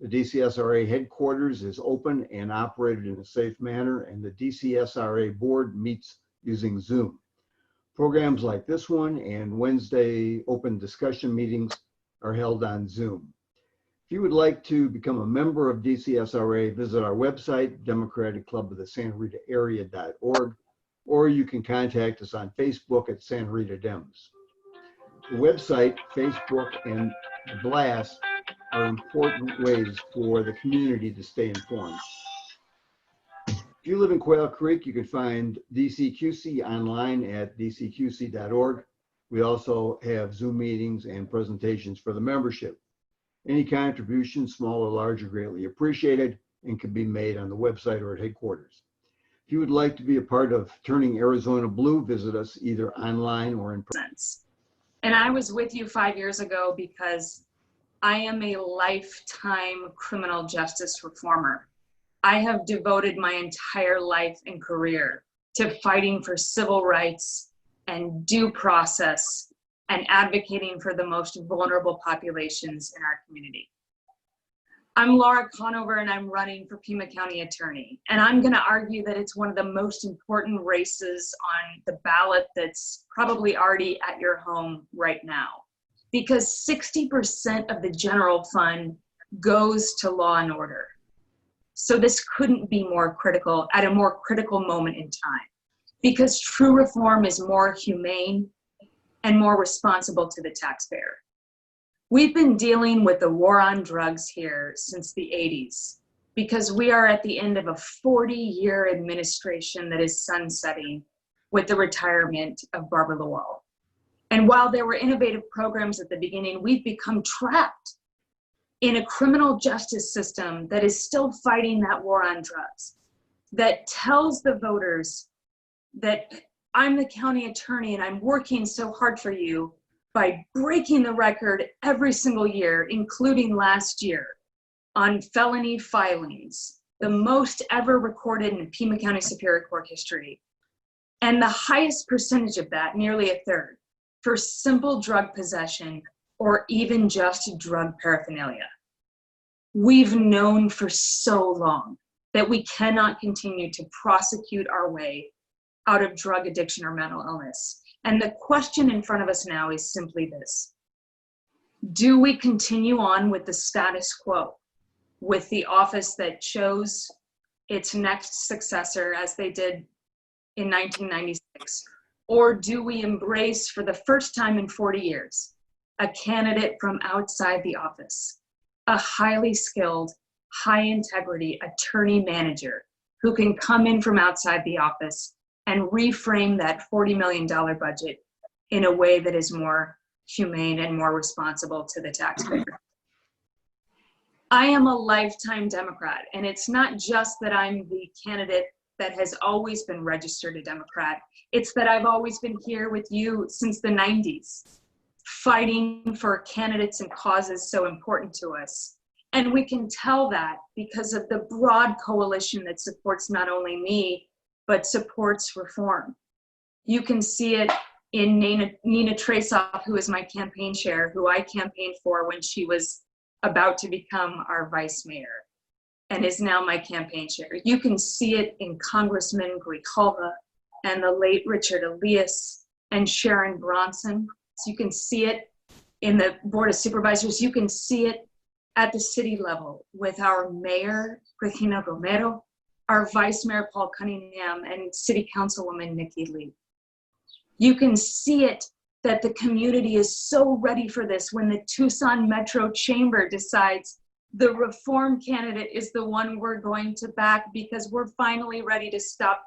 The DCSRA headquarters is open and operated in a safe manner, and the DCSRA board meets using Zoom. Programs like this one and Wednesday open discussion meetings are held on Zoom. If you would like to become a member of DCSRA, visit our website, democraticlubofthesanta Rita Area.org, or you can contact us on Facebook at Santa Rita Dems. The website, Facebook, and the blast are important ways for the community to stay informed. If you live in Quail Creek, you can find DCQC online at dcqc.org. We also have Zoom meetings and presentations for the membership. Any contribution, small or large, are greatly appreciated and can be made on the website or at headquarters. If you would like to be a part of Turning Arizona Blue, visit us either online or in person. And I was with you 5 years ago because I am a lifetime criminal justice reformer. I have devoted my entire life and career to fighting for civil rights and due process and advocating for the most vulnerable populations in our community. I'm Laura Conover and I'm running for Pima County Attorney. And I'm gonna argue that it's one of the most important races on the ballot that's probably already at your home right now. Because 60% of the general fund goes to law and order. So this couldn't be more critical at a more critical moment in time. Because true reform is more humane and more responsible to the taxpayer. We've been dealing with the war on drugs here since the 80s because we are at the end of a 40-year administration that is sunsetting with the retirement of Barbara Lowell. And while there were innovative programs at the beginning, we've become trapped in a criminal justice system that is still fighting that war on drugs, that tells the voters that I'm the county attorney and I'm working so hard for you by breaking the record every single year, including last year, on felony filings, the most ever recorded in Pima County Superior Court history. And the highest percentage of that, nearly a third, for simple drug possession or even just drug paraphernalia. We've known for so long that we cannot continue to prosecute our way out of drug addiction or mental illness. And the question in front of us now is simply this: do we continue on with the status quo, with the office that chose its next successor as they did in 1996? Or do we embrace, for the first time in 40 years, a candidate from outside the office, a highly skilled, high integrity attorney manager who can come in from outside the office and reframe that $40 million budget in a way that is more humane and more responsible to the taxpayer? I am a lifetime Democrat, and it's not just that I'm the candidate that has always been registered a Democrat. It's that I've always been here with you since the 90s, fighting for candidates and causes so important to us. And we can tell that because of the broad coalition that supports not only me, but supports reform. You can see it in Nina Trasoff, who is my campaign chair, who I campaigned for when she was about to become our vice mayor and is now my campaign chair. You can see it in Congressman Grijalva and the late Richard Elias and Sharon Bronson. So you can see it in the Board of Supervisors. You can see it at the city level with our mayor, Regina Romero, our vice mayor, Paul Cunningham, and city councilwoman, Nikki Lee. You can see it that the community is so ready for this when the Tucson Metro Chamber decides the reform candidate is the one we're going to back because we're finally ready to stop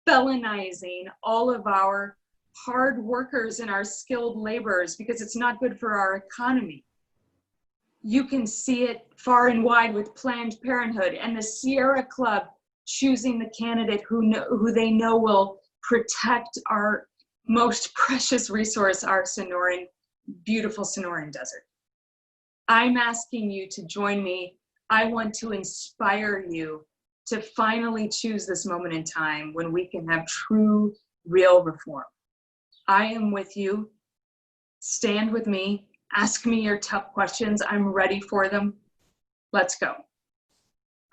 felonizing all of our hard workers and our skilled laborers because it's not good for our economy. You can see it far and wide with Planned Parenthood and the Sierra Club choosing the candidate who they know will protect our most precious resource, our Sonoran, beautiful Sonoran Desert. I'm asking you to join me. I want to inspire you to finally choose this moment in time when we can have true, real reform. I am with you. Stand with me. Ask me your tough questions. I'm ready for them. Let's go.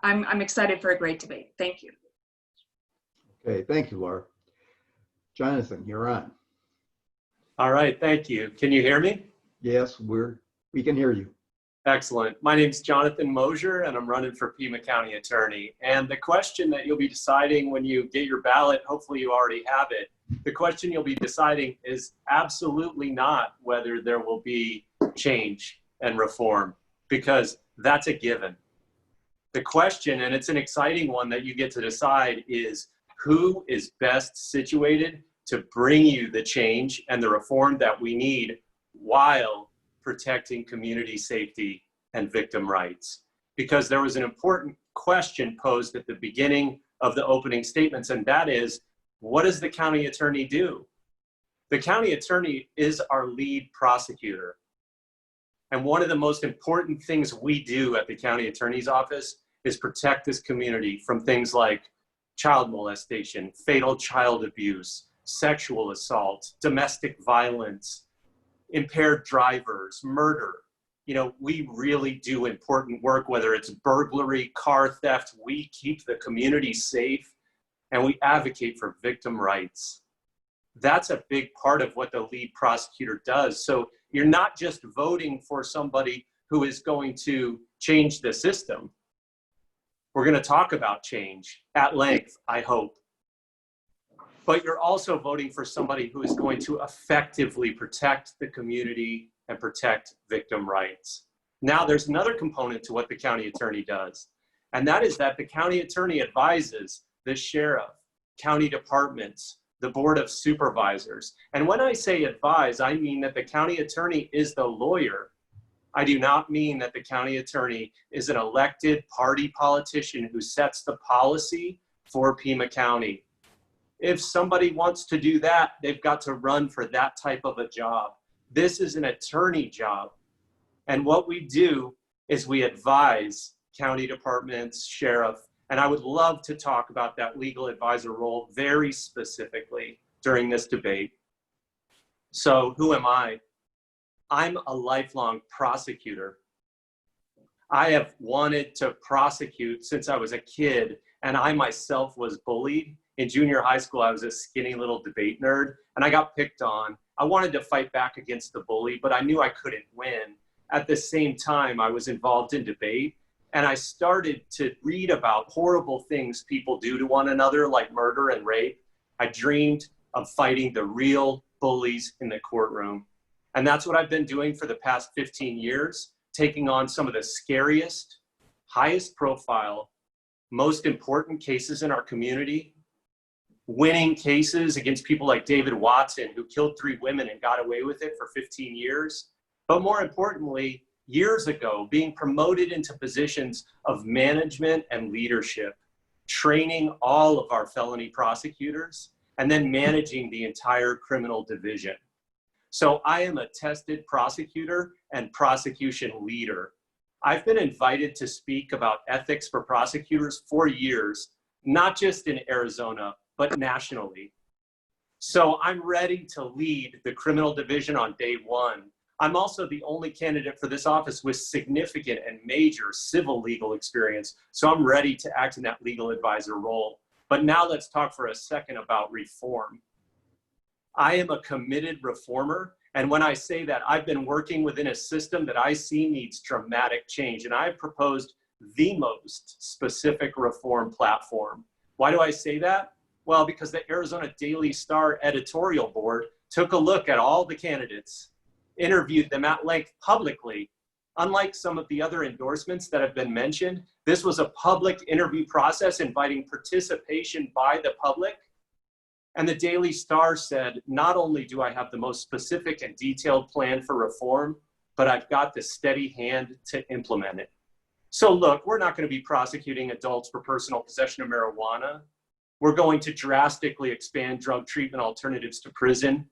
I'm excited for a great debate. Thank you. Okay, thank you, Laura. Jonathan, you're on. All right, thank you. Can you hear me? Yes, we can hear you. Excellent. My name's Jonathan Mosier, and I'm running for Pima County Attorney. And the question that you'll be deciding when you get your ballot, hopefully you already have it, the question you'll be deciding is absolutely not whether there will be change and reform, because that's a given. The question, and it's an exciting one that you get to decide, is who is best situated to bring you the change and the reform that we need while protecting community safety and victim rights. Because there was an important question posed at the beginning of the opening statements, and that is, what does the county attorney do? The county attorney is our lead prosecutor. And one of the most important things we do at the county attorney's office is protect this community from things like child molestation, fatal child abuse, sexual assault, domestic violence, impaired drivers, murder. You know, we really do important work, whether it's burglary, car theft. We keep the community safe and we advocate for victim rights. That's a big part of what the lead prosecutor does. So you're not just voting for somebody who is going to change the system. We're going to talk about change at length, I hope. But you're also voting for somebody who is going to effectively protect the community and protect victim rights. Now, there's another component to what the county attorney does, and that is that the county attorney advises the sheriff, county departments, the board of supervisors. And when I say advise, I mean that the county attorney is the lawyer. I do not mean that the county attorney is an elected party politician who sets the policy for Pima County. If somebody wants to do that, they've got to run for that type of a job. This is an attorney job. And what we do is we advise county departments, sheriff, and I would love to talk about that legal advisor role very specifically during this debate. So who am I? I'm a lifelong prosecutor. I have wanted to prosecute since I was a kid, and I myself was bullied. In junior high school, I was a skinny little debate nerd, and I got picked on. I wanted to fight back against the bully, but I knew I couldn't win. At the same time, I was involved in debate, and I started to read about horrible things people do to one another, like murder and rape. I dreamed of fighting the real bullies in the courtroom. And that's what I've been doing for the past 15 years, taking on some of the scariest, highest profile, most important cases in our community, winning cases against people like David Watson, who killed 3 women and got away with it for 15 years. But more importantly, years ago, being promoted into positions of management and leadership, training all of our felony prosecutors, and then managing the entire criminal division. So I am a tested prosecutor and prosecution leader. I've been invited to speak about ethics for prosecutors for years, not just in Arizona, but nationally. So I'm ready to lead the criminal division on day one. I'm also the only candidate for this office with significant and major civil legal experience. So I'm ready to act in that legal advisor role. But now let's talk for a second about reform. I am a committed reformer. And when I say that, I've been working within a system that I see needs dramatic change. And I've proposed the most specific reform platform. Why do I say that? Well, because the Arizona Daily Star editorial board took a look at all the candidates, interviewed them at length publicly. Unlike some of the other endorsements that have been mentioned, this was a public interview process inviting participation by the public. And the Daily Star said, not only do I have the most specific and detailed plan for reform, but I've got the steady hand to implement it. So look, we're not going to be prosecuting adults for personal possession of marijuana. We're going to drastically expand drug treatment alternatives to prison.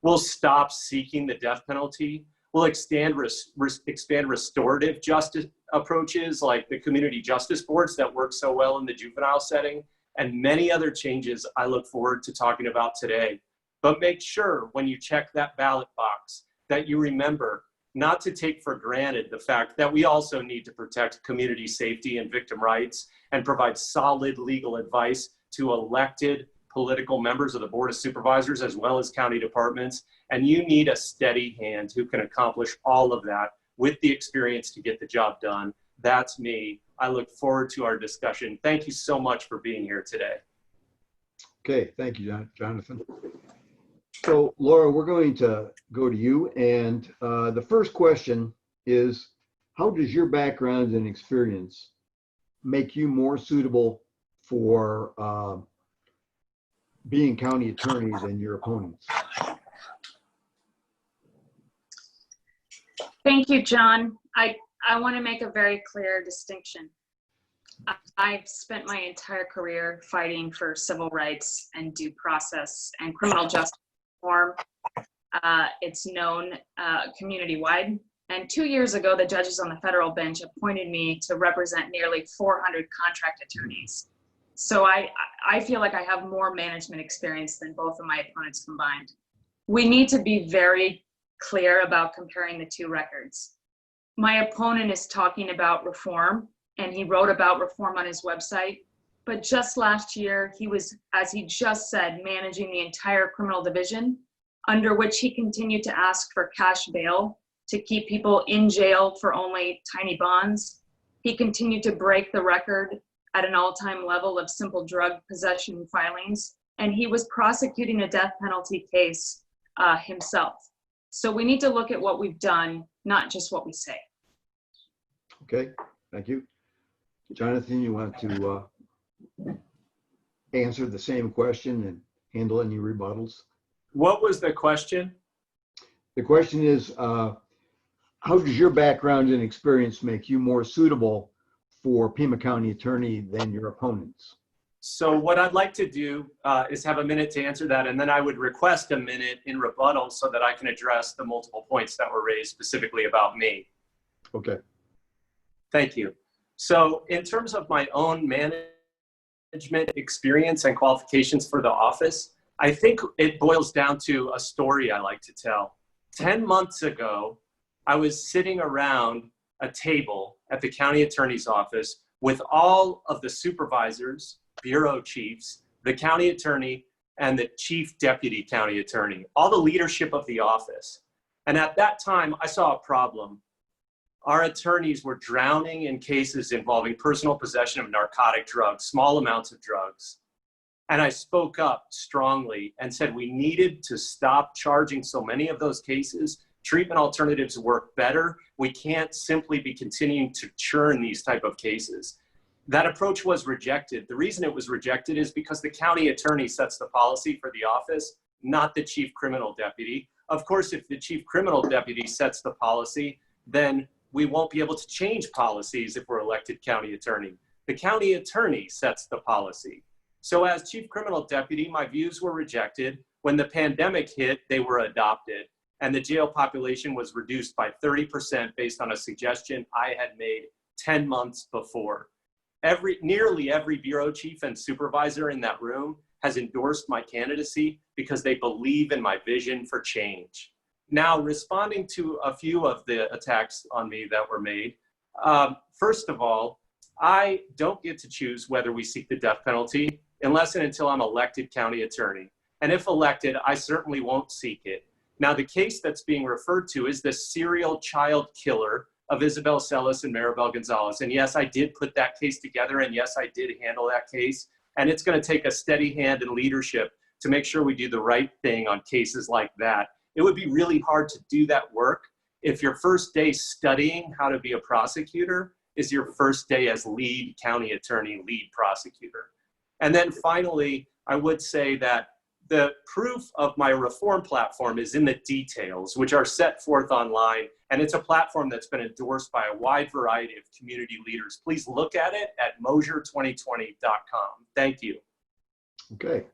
We'll stop seeking the death penalty. We'll expand restorative justice approaches like the community justice boards that work so well in the juvenile setting, and many other changes I look forward to talking about today. But make sure when you check that ballot box that you remember not to take for granted the fact that we also need to protect community safety and victim rights and provide solid legal advice to elected political members of the Board of Supervisors as well as county departments. And you need a steady hand who can accomplish all of that with the experience to get the job done. That's me. I look forward to our discussion. Thank you so much for being here today. Okay, thank you, Jonathan. So Laura, we're going to go to you. And the first question is, how does your background and experience make you more suitable for being county attorney than your opponents? Thank you, John. I want to make a very clear distinction. I've spent my entire career fighting for civil rights and due process and criminal justice reform. It's known community-wide. And 2 years ago, the judges on the federal bench appointed me to represent nearly 400 contract attorneys. So I feel like I have more management experience than both of my opponents combined. We need to be very clear about comparing the two records. My opponent is talking about reform, and he wrote about reform on his website. But just last year, he was, as he just said, managing the entire criminal division, under which he continued to ask for cash bail to keep people in jail for only tiny bonds. He continued to break the record at an all-time level of simple drug possession filings, and he was prosecuting a death penalty case himself. So we need to look at what we've done, not just what we say. Okay, thank you. Jonathan, you want to answer the same question and handle any rebuttals? What was the question? The question is, how does your background and experience make you more suitable for Pima County attorney than your opponents? So what I'd like to do is have a minute to answer that, and then I would request a minute in rebuttal so that I can address the multiple points that were raised specifically about me. Okay. Thank you. So in terms of my own management experience and qualifications for the office, I think it boils down to a story I like to tell. 10 months ago, I was sitting around a table at the county attorney's office with all of the supervisors, bureau chiefs, the county attorney, and the chief deputy county attorney, all the leadership of the office. And at that time, I saw a problem. Our attorneys were drowning in cases involving personal possession of narcotic drugs, small amounts of drugs. And I spoke up strongly and said we needed to stop charging so many of those cases. Treatment alternatives work better. We can't simply be continuing to churn these type of cases. That approach was rejected. The reason it was rejected is because the county attorney sets the policy for the office, not the chief criminal deputy. Of course, if the chief criminal deputy sets the policy, then we won't be able to change policies if we're elected county attorney. The county attorney sets the policy. So as chief criminal deputy, my views were rejected. When the pandemic hit, they were adopted, and the jail population was reduced by 30% based on a suggestion I had made 10 months before. Nearly every bureau chief and supervisor in that room has endorsed my candidacy because they believe in my vision for change. Now, responding to a few of the attacks on me that were made, first of all, I don't get to choose whether we seek the death penalty unless and until I'm elected county attorney. And if elected, I certainly won't seek it. Now, the case that's being referred to is the serial child killer of Isabel Celis and Maribel Gonzalez. And yes, I did put that case together, and yes, I did handle that case. And it's going to take a steady hand and leadership to make sure we do the right thing on cases like that. It would be really hard to do that work if your first day studying how to be a prosecutor is your first day as lead county attorney, lead prosecutor. And then finally, I would say that the proof of my reform platform is in the details, which are set forth online. And it's a platform that's been endorsed by a wide variety of community leaders. Please look at it at mosier2020.com. Thank you. Okay.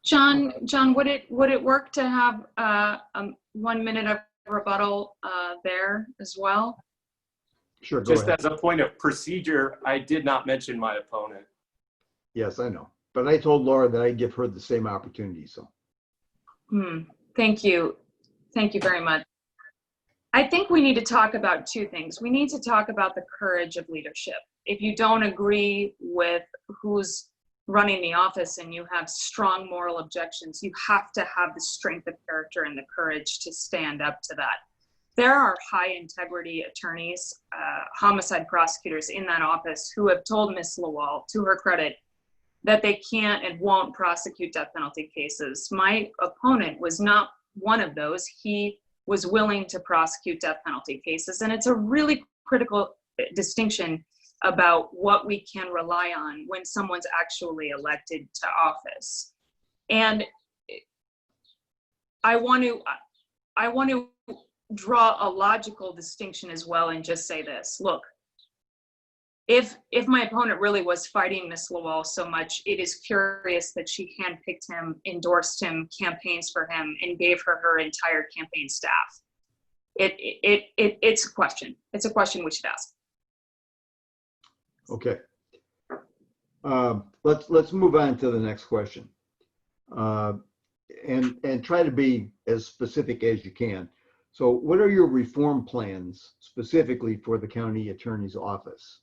John, would it work to have 1 minute of rebuttal there as well? Sure, go Just ahead. as a point of procedure, I did not mention my opponent. Yes, I know. But I told Laura that I'd give her the same opportunity, so. Thank you. Thank you very much. I think we need to talk about two things. We need to talk about the courage of leadership. If you don't agree with who's running the office and you have strong moral objections, you have to have the strength of character and the courage to stand up to that. There are high integrity attorneys, homicide prosecutors in that office who have told Ms. Lawal, to her credit, that they can't and won't prosecute death penalty cases. My opponent was not one of those. He was willing to prosecute death penalty cases. And it's a really critical distinction about what we can rely on when someone's actually elected to office. And I want to draw a logical distinction as well and just say this. Look, if my opponent really was fighting Ms. Lawal so much, it is curious that she handpicked him, endorsed him, campaigns for him, and gave her entire campaign staff. It's a question. It's a question we should ask. Okay. Let's move on to the next question, and try to be as specific as you can. So, what are your reform plans specifically for the county attorney's office?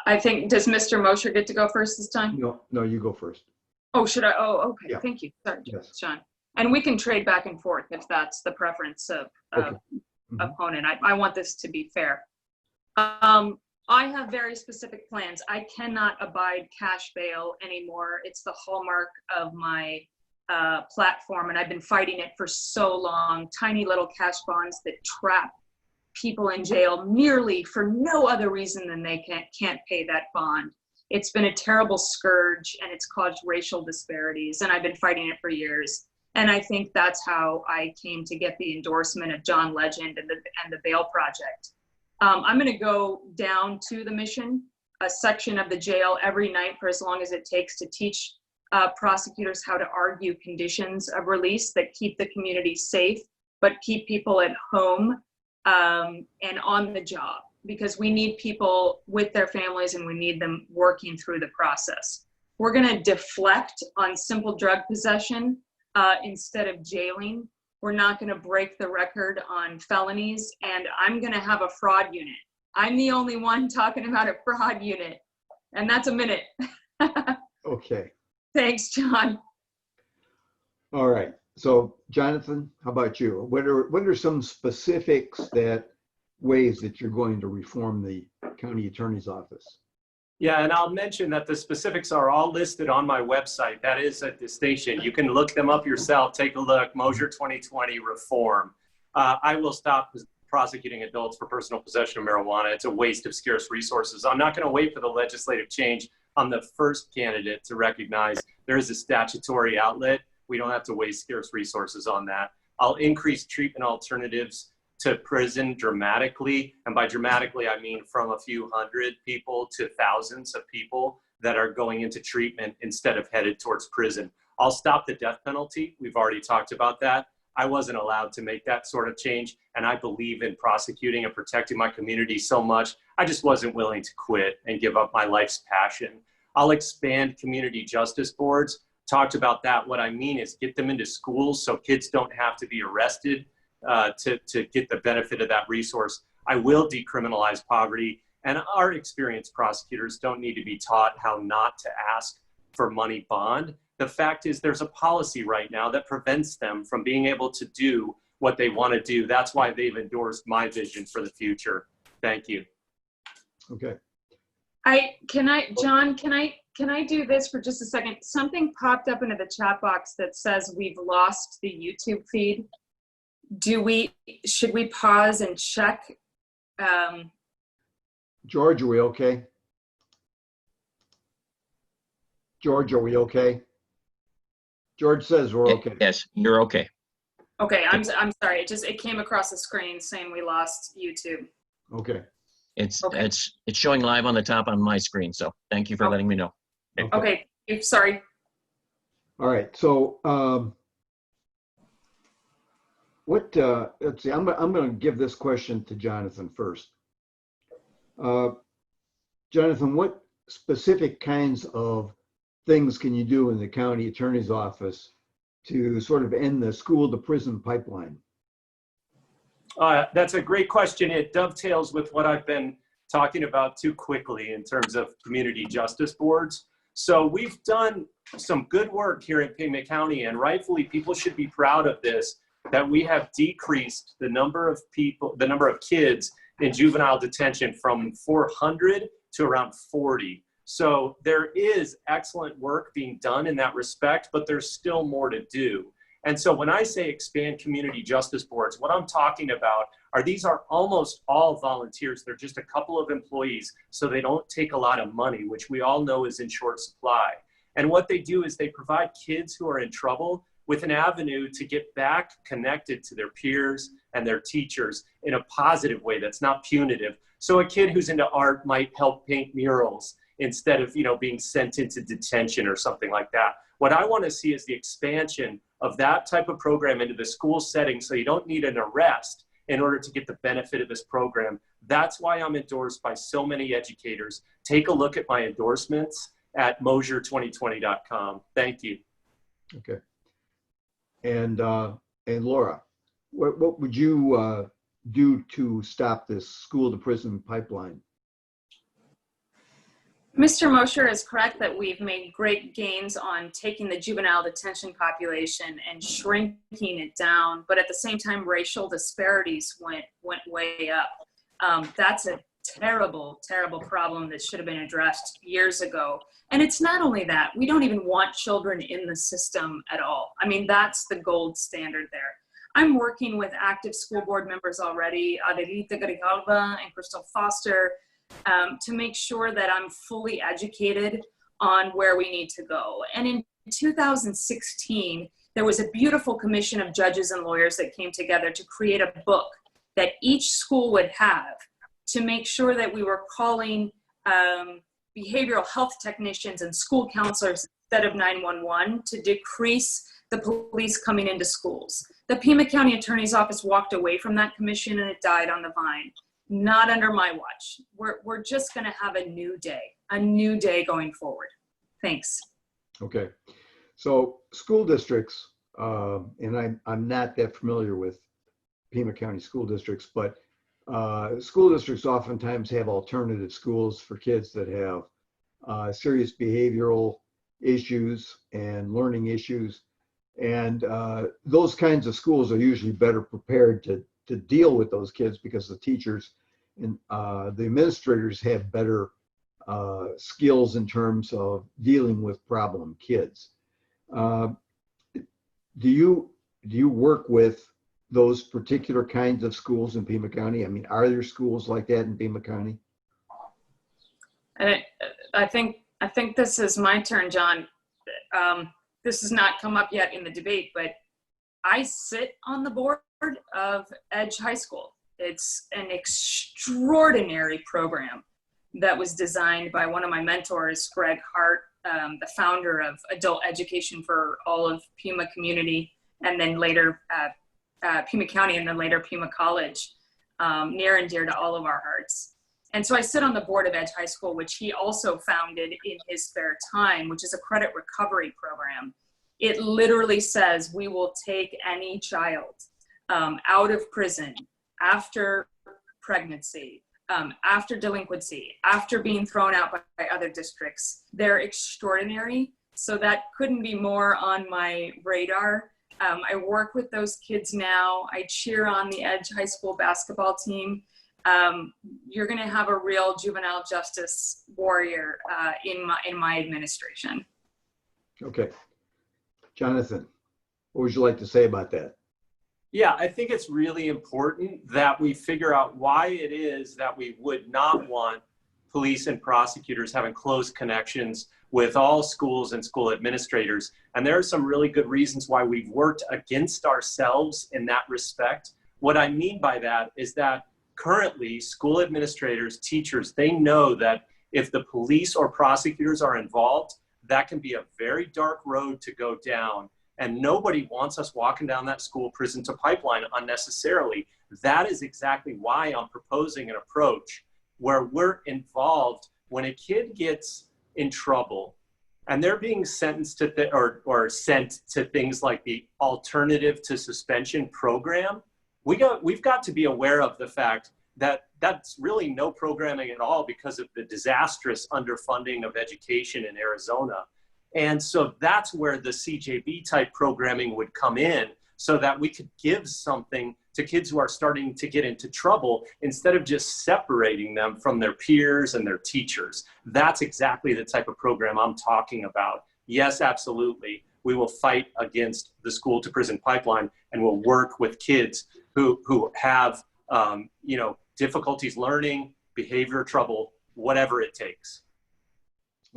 I think, does Mr. Mosher get to go first this time? No, you go first. Oh, should I? Oh, okay. Yeah. Thank you. Sorry, Yes. Sean. And we can trade back and forth if that's the preference of Okay. opponent. I want this to be fair. I have very specific plans. I cannot abide cash bail anymore. It's the hallmark of my platform, and I've been fighting it for so long. Tiny little cash bonds that trap people in jail merely for no other reason than they can't pay that bond. It's been a terrible scourge, and it's caused racial disparities, and I've been fighting it for years. And I think that's how I came to get the endorsement of John Legend and the Bail Project. I'm going to go down to the Mission, a section of the jail every night for as long as it takes to teach prosecutors how to argue conditions of release that keep the community safe, but keep people at home and on the job, because we need people with their families and we need them working through the process. We're going to deflect on simple drug possession instead of jailing. We're not going to break the record on felonies, and I'm going to have a fraud unit. I'm the only one talking about a fraud unit, and that's a minute. Okay. Thanks, John. All right. So, Jonathan, how about you? What are some specifics ways that you're going to reform the county attorney's office? Yeah, and I'll mention that the specifics are all listed on my website. That is at the station. You can look them up yourself. Take a look. Mosher 2020 reform. I will stop prosecuting adults for personal possession of marijuana. It's a waste of scarce resources. I'm not going to wait for the legislative change. I'm the first candidate to recognize there is a statutory outlet. We don't have to waste scarce resources on that. I'll increase treatment alternatives to prison dramatically. And by dramatically, I mean from a few hundred people to thousands of people that are going into treatment instead of headed towards prison. I'll stop the death penalty. We've already talked about that. I wasn't allowed to make that sort of change. And I believe in prosecuting and protecting my community so much. I just wasn't willing to quit and give up my life's passion. I'll expand community justice boards. Talked about that. What I mean is get them into schools so kids don't have to be arrested to get the benefit of that resource. I will decriminalize poverty, and our experienced prosecutors don't need to be taught how not to ask for money bond. The fact is there's a policy right now that prevents them from being able to do what they want to do. That's why they've endorsed my vision for the future. Thank you. Okay. John, can I do this for just a second? Something popped up into the chat box that says we've lost the YouTube feed. Should we pause and check? George, are we okay? George, are we okay? George says we're okay. Yes, you're okay. Okay, I'm sorry. It came across the screen saying we lost YouTube. Okay. It's Okay. it's showing live on the top on my screen. So thank you for letting me know. Okay, sorry. All right. So, let's see, I'm going to give this question to Jonathan first. Jonathan, what specific kinds of things can you do in the county attorney's office to sort of end the school to prison pipeline? That's a great question. It dovetails with what I've been talking about too quickly in terms of community justice boards. So we've done some good work here in Pima County, and rightfully people should be proud of this, that we have decreased the number of kids in juvenile detention from 400 to around 40. So there is excellent work being done in that respect, but there's still more to do. And so when I say expand community justice boards, what I'm talking about are these are almost all volunteers. They're just a couple of employees, so they don't take a lot of money, which we all know is in short supply. And what they do is they provide kids who are in trouble with an avenue to get back connected to their peers and their teachers in a positive way that's not punitive. So a kid who's into art might help paint murals instead of, being sent into detention or something like that. What I want to see is the expansion of that type of program into the school setting, so you don't need an arrest in order to get the benefit of this program. That's why I'm endorsed by so many educators. Take a look at my endorsements at Mosier2020.com. Thank you. Okay. And Laura, what would you do to stop this school to prison pipeline? Mr. Mosher is correct that we've made great gains on taking the juvenile detention population and shrinking it down, but at the same time, racial disparities went way up. That's a terrible, terrible problem that should have been addressed years ago. And it's not only that, we don't even want children in the system at all. I mean, that's the gold standard there. I'm working with active school board members already, Adelita Grijalva and Crystal Foster, to make sure that I'm fully educated on where we need to go. And in 2016, there was a beautiful commission of judges and lawyers that came together to create a book that each school would have to make sure that we were calling behavioral health technicians and school counselors instead of 911 to decrease the police coming into schools. The Pima County Attorney's Office walked away from that commission and it died on the vine. Not under my watch. We're just going to have a new day going forward. Thanks. Okay. So school districts, and I'm not that familiar with Pima County school districts, but school districts oftentimes have alternative schools for kids that have serious behavioral issues and learning issues. And those kinds of schools are usually better prepared to deal with those kids because the teachers and the administrators have better skills in terms of dealing with problem kids. Do you work with those particular kinds of schools in Pima County? I mean, are there schools like that in Pima County? And I think this is my turn, John. This has not come up yet in the debate, but I sit on the board of Edge High School. It's an extraordinary program that was designed by one of my mentors, Greg Hart, the founder of Adult Education for all of Pima Community, and then later Pima County, and then later Pima College, near and dear to all of our hearts. And so I sit on the board of Edge High School, which he also founded in his spare time, which is a credit recovery program. It literally says we will take any child out of prison after pregnancy, after delinquency, after being thrown out by other districts. They're extraordinary. So that couldn't be more on my radar. I work with those kids now. I cheer on the Edge High School basketball team. You're going to have a real juvenile justice warrior in my administration. Okay. Jonathan, what would you like to say about that? Yeah, I think it's really important that we figure out why it is that we would not want police and prosecutors having close connections with all schools and school administrators. And there are some really good reasons why we've worked against ourselves in that respect. What I mean by that is that currently school administrators, teachers, they know that if the police or prosecutors are involved, that can be a very dark road to go down. And nobody wants us walking down that school prison to pipeline unnecessarily. That is exactly why I'm proposing an approach where we're involved when a kid gets in trouble and they're being sentenced to or sent to things like the alternative to suspension program, we've got to be aware of the fact that that's really no programming at all because of the disastrous underfunding of education in Arizona. And so that's where the CJB type programming would come in, so that we could give something to kids who are starting to get into trouble instead of just separating them from their peers and their teachers. That's exactly the type of program I'm talking about. Yes, absolutely. We will fight against the school to prison pipeline, and we'll work with kids who have, difficulties learning, behavior trouble, whatever it takes.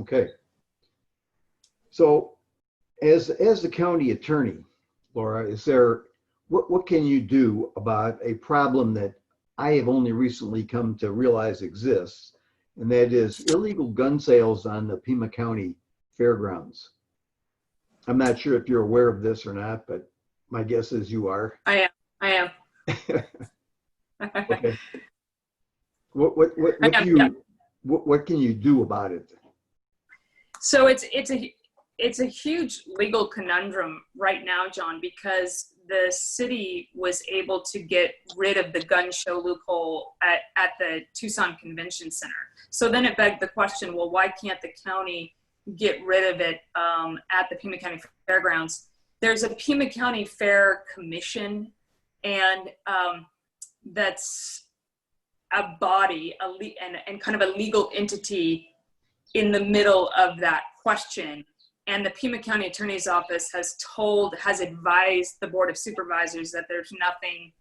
Okay. So as the county attorney, Laura, is there, what can you do about a problem that I have only recently come to realize exists, and that is illegal gun sales on the Pima County fairgrounds? I'm not sure if you're aware of this or not, but my guess is you are. I am. Okay. What can you do about it? So it's a huge legal conundrum right now, John, because the city was able to get rid of the gun show loophole at the Tucson Convention Center. So then it begged the question, well, why can't the county get rid of it at the Pima County Fairgrounds? There's a Pima County Fair Commission, and that's a body and kind of a legal entity in the middle of that question. And the Pima County Attorney's Office has advised the Board of Supervisors that there's nothing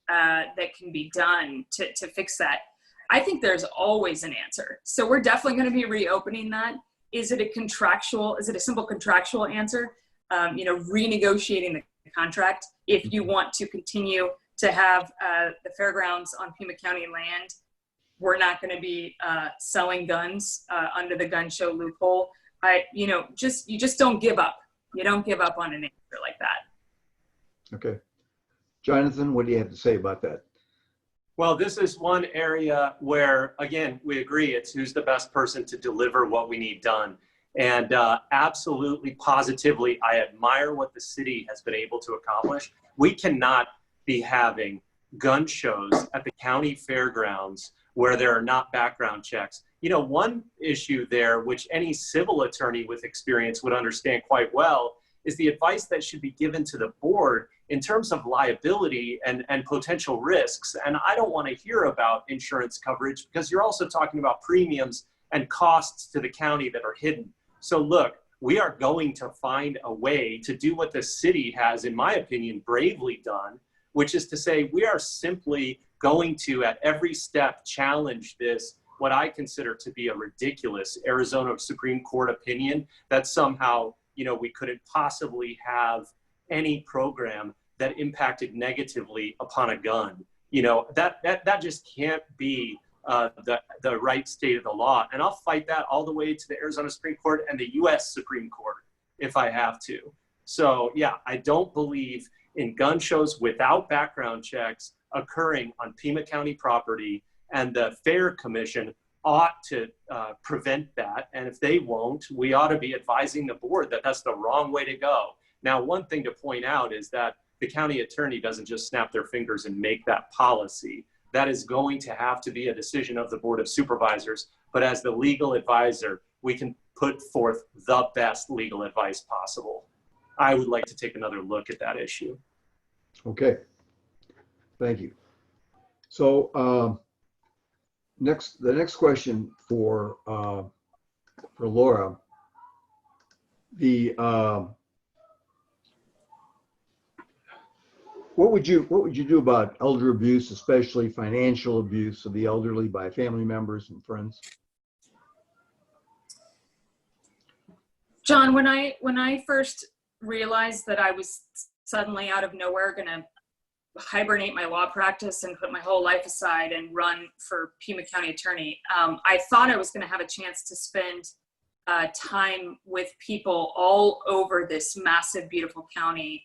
that can be done to fix that. I think there's always an answer. So we're definitely going to be reopening that. Is it a simple contractual answer? Renegotiating the contract. If you want to continue to have the fairgrounds on Pima County land, we're not going to be selling guns under the gun show loophole. You just don't give up. You don't give up on an answer like that. Okay. Jonathan, what do you have to say about that? Well, this is one area where, again, we agree it's who's the best person to deliver what we need done. And absolutely, positively, I admire what the city has been able to accomplish. We cannot be having gun shows at the county fairgrounds where there are not background checks. One issue there, which any civil attorney with experience would understand quite well, is the advice that should be given to the board in terms of liability and potential risks. And I don't want to hear about insurance coverage, because you're also talking about premiums and costs to the county that are hidden. So look, we are going to find a way to do what the city has, in my opinion, bravely done, which is to say we are simply going to, at every step, challenge this, what I consider to be a ridiculous Arizona Supreme Court opinion that somehow, we couldn't possibly have any program that impacted negatively upon a gun. That just can't be the right state of the law. And I'll fight that all the way to the Arizona Supreme Court and the US Supreme Court if I have to. So yeah, I don't believe in gun shows without background checks occurring on Pima County property, and the Fair Commission ought to prevent that. And if they won't, we ought to be advising the board that that's the wrong way to go. Now, one thing to point out is that the county attorney doesn't just snap their fingers and make that policy. That is going to have to be a decision of the Board of Supervisors. But as the legal advisor, we can put forth the best legal advice possible. I would like to take another look at that issue. Okay. Thank you. So the next question for Laura, what would you do about elder abuse, especially financial abuse of the elderly by family members and friends? John, when I first realized that I was suddenly out of nowhere going to hibernate my law practice and put my whole life aside and run for Pima County Attorney, I thought I was going to have a chance to spend time with people all over this massive, beautiful county,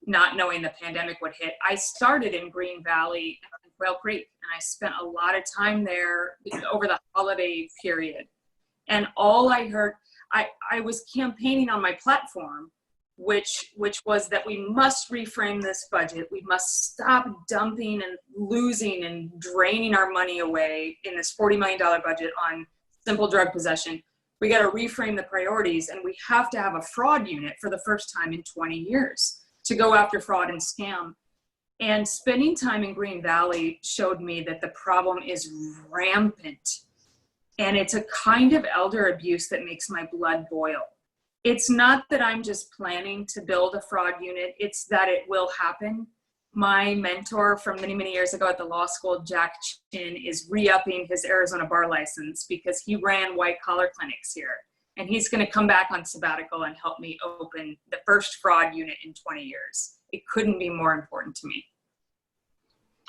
not knowing the pandemic would hit. I started in Green Valley and Quail Creek, and I spent a lot of time there over the holiday period. And all I heard, I was campaigning on my platform, which was that we must reframe this budget. We must stop dumping and losing and draining our money away in this $40 million budget on simple drug possession. We got to reframe the priorities, and we have to have a fraud unit for the first time in 20 years to go after fraud and scam. And spending time in Green Valley showed me that the problem is rampant. And it's a kind of elder abuse that makes my blood boil. It's not that I'm just planning to build a fraud unit, it's that it will happen. My mentor from many, many years ago at the law school, Jack Chin, is re-upping his Arizona bar license because he ran white collar clinics here. And he's going to come back on sabbatical and help me open the first fraud unit in 20 years. It couldn't be more important to me.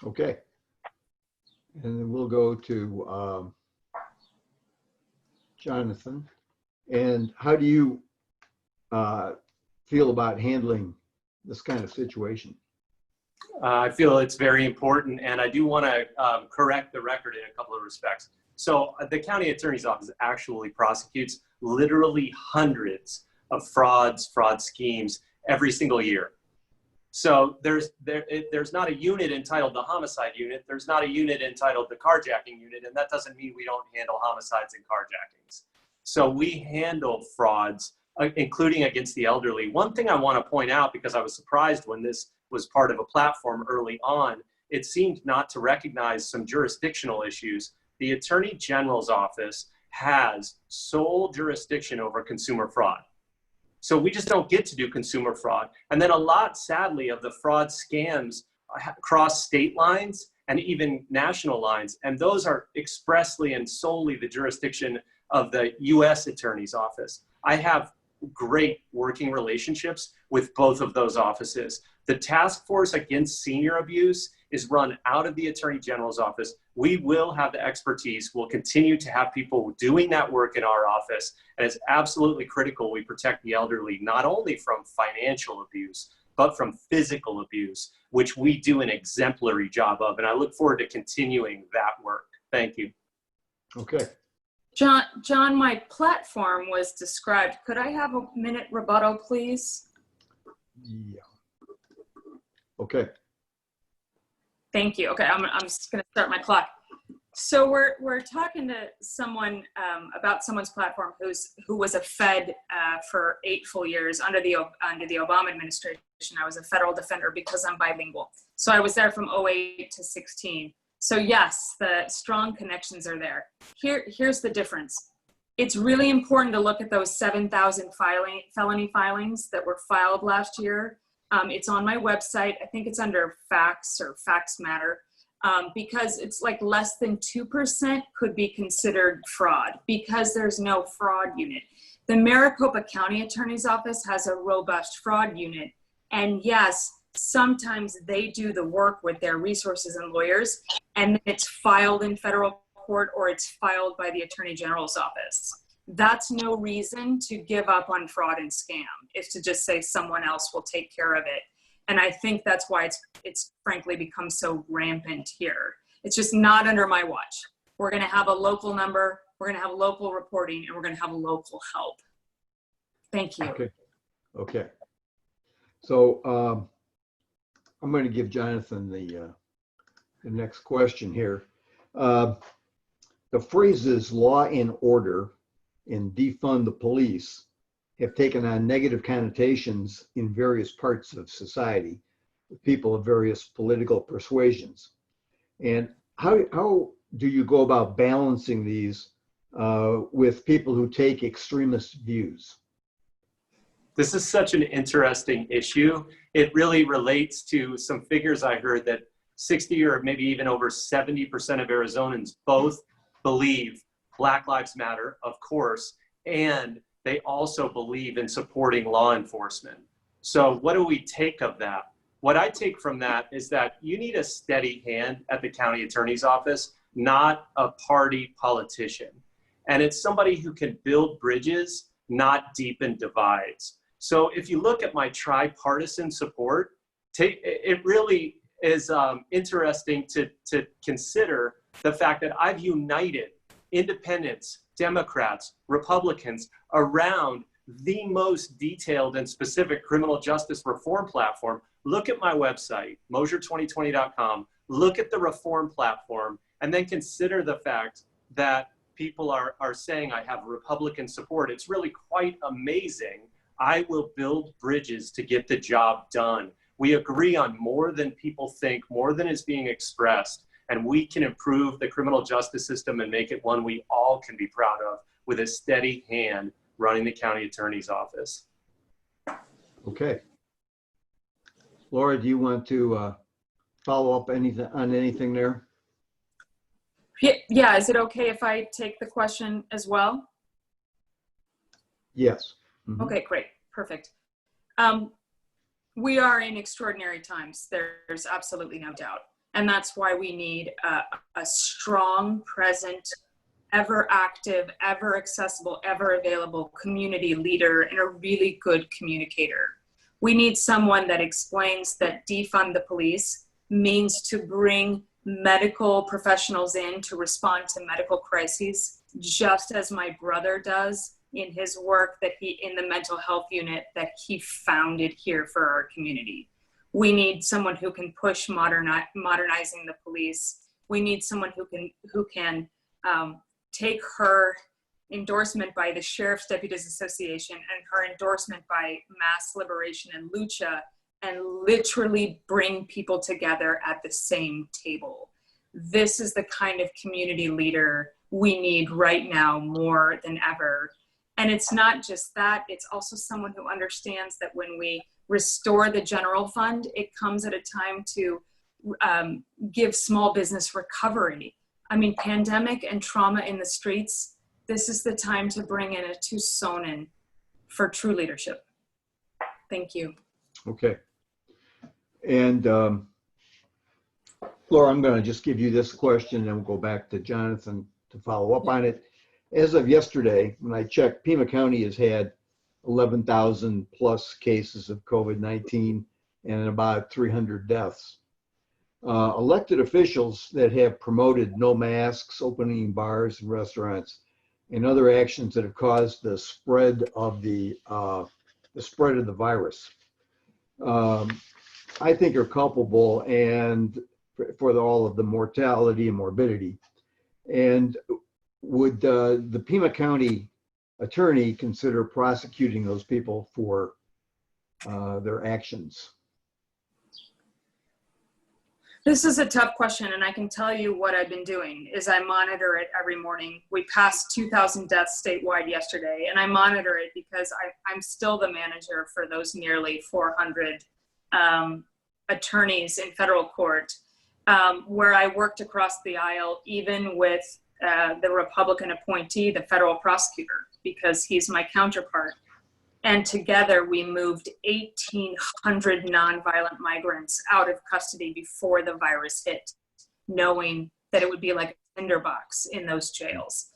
Okay. And then we'll go to Jonathan. And how do you feel about handling this kind of situation? I feel it's very important, and I do want to correct the record in a couple of respects. So the county attorney's office actually prosecutes literally hundreds of fraud schemes every single year. So there's not a unit entitled the homicide unit. There's not a unit entitled the carjacking unit, and that doesn't mean we don't handle homicides and carjackings. So we handle frauds, including against the elderly. One thing I want to point out, because I was surprised when this was part of a platform early on, it seemed not to recognize some jurisdictional issues. The Attorney General's office has sole jurisdiction over consumer fraud. So we just don't get to do consumer fraud. And then a lot, sadly, of the fraud scams cross state lines and even national lines. And those are expressly and solely the jurisdiction of the U.S. Attorney's Office. I have great working relationships with both of those offices. The task force against senior abuse is run out of the Attorney General's office. We will have the expertise. We'll continue to have people doing that work in our office. And it's absolutely critical we protect the elderly, not only from financial abuse, but from physical abuse, which we do an exemplary job of. And I look forward to continuing that work. Thank you. Okay. John, my platform was described. Could I have a minute rebuttal, please? Yeah. Okay. Thank you. Okay, I'm just going to start my clock. So we're talking to someone about someone's platform who was a Fed for 8 full years under the Obama administration. I was a federal defender because I'm bilingual. So I was there from 2008 to 16. So yes, the strong connections are there. Here's the difference. It's really important to look at those 7,000 felony filings that were filed last year. It's on my website. I think it's under facts or facts matter, because it's like less than 2% could be considered fraud because there's no fraud unit. The Maricopa County Attorney's Office has a robust fraud unit. And yes, sometimes they do the work with their resources and lawyers, and it's filed in federal court or it's filed by the Attorney General's office. That's no reason to give up on fraud and scam. It's to just say someone else will take care of it. And I think that's why it's frankly become so rampant here. It's just not under my watch. We're going to have a local number, we're going to have local reporting, and we're going to have local help. Thank you. Okay. Okay. So I'm going to give Jonathan the next question here. The phrases law and order and defund the police have taken on negative connotations in various parts of society with people of various political persuasions. And how do you go about balancing these with people who take extremist views? This is such an interesting issue. It really relates to some figures I heard that 60 or maybe even over 70% of Arizonans both believe Black Lives Matter, of course, and they also believe in supporting law enforcement. So what do we take of that? What I take from that is that you need a steady hand at the county attorney's office, not a party politician. And it's somebody who can build bridges, not deepen divides. So if you look at my tripartisan support, it really is interesting to consider the fact that I've united independents, Democrats, Republicans around the most detailed and specific criminal justice reform platform. Look at my website, mosier2020.com, look at the reform platform, and then consider the fact that people are saying I have Republican support. It's really quite amazing. I will build bridges to get the job done. We agree on more than people think, more than is being expressed, and we can improve the criminal justice system and make it one we all can be proud of with a steady hand running the county attorney's office. Okay. Laura, do you want to follow up on anything there? Yeah, is it okay if I take the question as well? Yes. Mhm. Okay, great, perfect. We are in extraordinary times. There's absolutely no doubt. And that's why we need a strong, present, ever active, ever accessible, ever available community leader and a really good communicator. We need someone that explains that defund the police means to bring medical professionals in to respond to medical crises, just as my brother does in his work in the mental health unit that he founded here for our community. We need someone who can push modernizing the police. We need someone who can take her endorsement by the Sheriff's Deputies Association and her endorsement by Mass Liberation and Lucha and literally bring people together at the same table. This is the kind of community leader we need right now more than ever. And it's not just that, it's also someone who understands that when we restore the general fund, it comes at a time to give small business recovery. I mean, pandemic and trauma in the streets, this is the time to bring in a Tucsonan for true leadership. Thank you. Okay. And Laura, I'm going to just give you this question and we'll go back to Jonathan to follow up on it. As of yesterday, when I checked, Pima County has had 11,000 plus cases of COVID-19 and about 300 deaths. Elected officials that have promoted no masks, opening bars and restaurants, and other actions that have caused the spread of the virus, I think are culpable and for all of the mortality and morbidity. And would the Pima County attorney consider prosecuting those people for their actions? This is a tough question, and I can tell you what I've been doing is I monitor it every morning. We passed 2,000 deaths statewide yesterday, and I monitor it because I'm still the manager for those nearly 400 attorneys in federal court, where I worked across the aisle, even with the Republican appointee, the federal prosecutor, because he's my counterpart. And together we moved 1,800 nonviolent migrants out of custody before the virus hit, knowing that it would be like a tinderbox in those jails.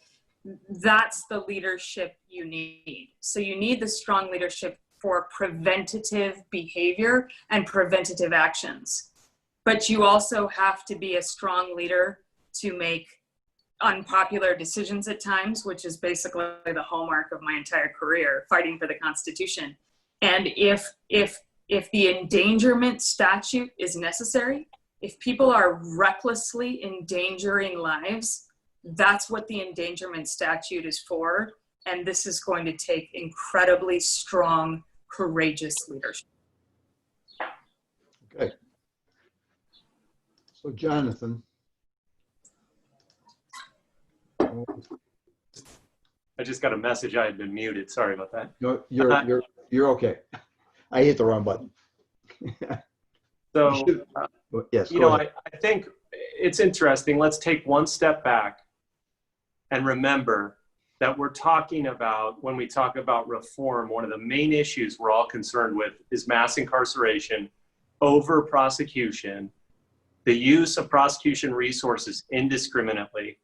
That's the leadership you need. So you need the strong leadership for preventative behavior and preventative actions. But you also have to be a strong leader to make unpopular decisions at times, which is basically the hallmark of my entire career, fighting for the Constitution. And if the endangerment statute is necessary, if people are recklessly endangering lives, that's what the endangerment statute is for. And this is going to take incredibly strong, courageous leadership. Okay. So Jonathan. I just got a message I had been muted. Sorry about that. No, you're okay. I hit the wrong button. So, yes, you know, I think it's interesting. Let's take one step back and remember that we're talking about, when we talk about reform, one of the main issues we're all concerned with is mass incarceration, over prosecution, the use of prosecution resources indiscriminately.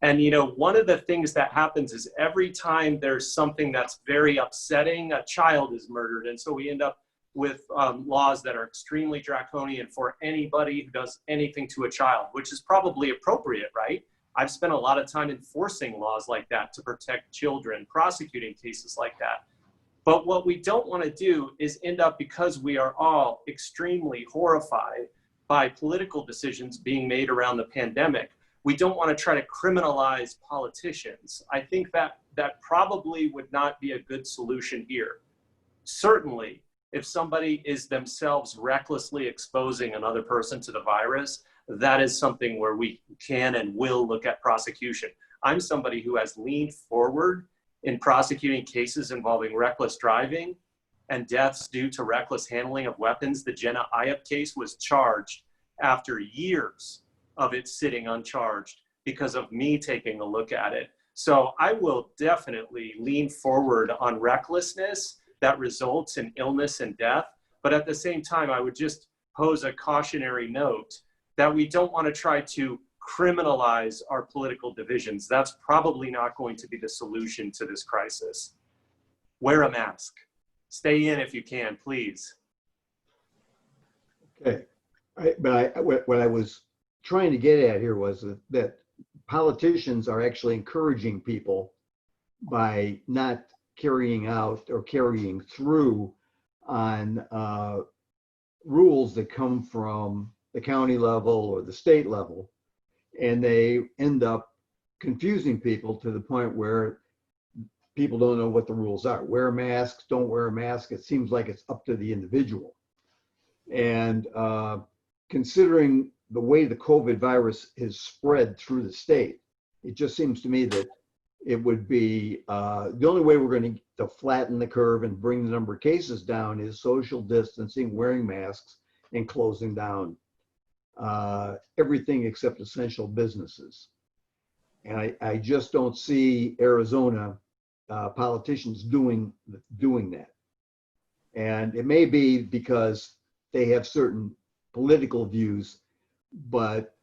And, you know, one of the things that happens is every time there's something that's very upsetting, a child is murdered. And so we end up with laws that are extremely draconian for anybody who does anything to a child, which is probably appropriate, right? I've spent a lot of time enforcing laws like that to protect children, prosecuting cases like that. But what we don't want to do is end up, because we are all extremely horrified by political decisions being made around the pandemic, we don't want to try to criminalize politicians. I think that probably would not be a good solution here. Certainly, if somebody is themselves recklessly exposing another person to the virus, that is something where we can and will look at prosecution. I'm somebody who has leaned forward in prosecuting cases involving reckless driving and deaths due to reckless handling of weapons. The Jenna Iop case was charged after years of it sitting uncharged because of me taking a look at it. So I will definitely lean forward on recklessness that results in illness and death. But at the same time, I would just pose a cautionary note that we don't want to try to criminalize our political divisions. That's probably not going to be the solution to this crisis. Wear a mask. Stay in if you can, please. Okay. What I was trying to get at here was that politicians are actually encouraging people by not carrying out or carrying through on rules that come from the county level or the state level, and they end up confusing people to the point where people don't know what the rules are. Wear a mask, don't wear a mask. It seems like it's up to the individual. And considering the way the COVID virus is spread through the state, it just seems to me that it would be, the only way we're going to flatten the curve and bring the number of cases down is social distancing, wearing masks, and closing down everything except essential businesses. And I just don't see Arizona politicians doing that. And it may be because they have certain political views, but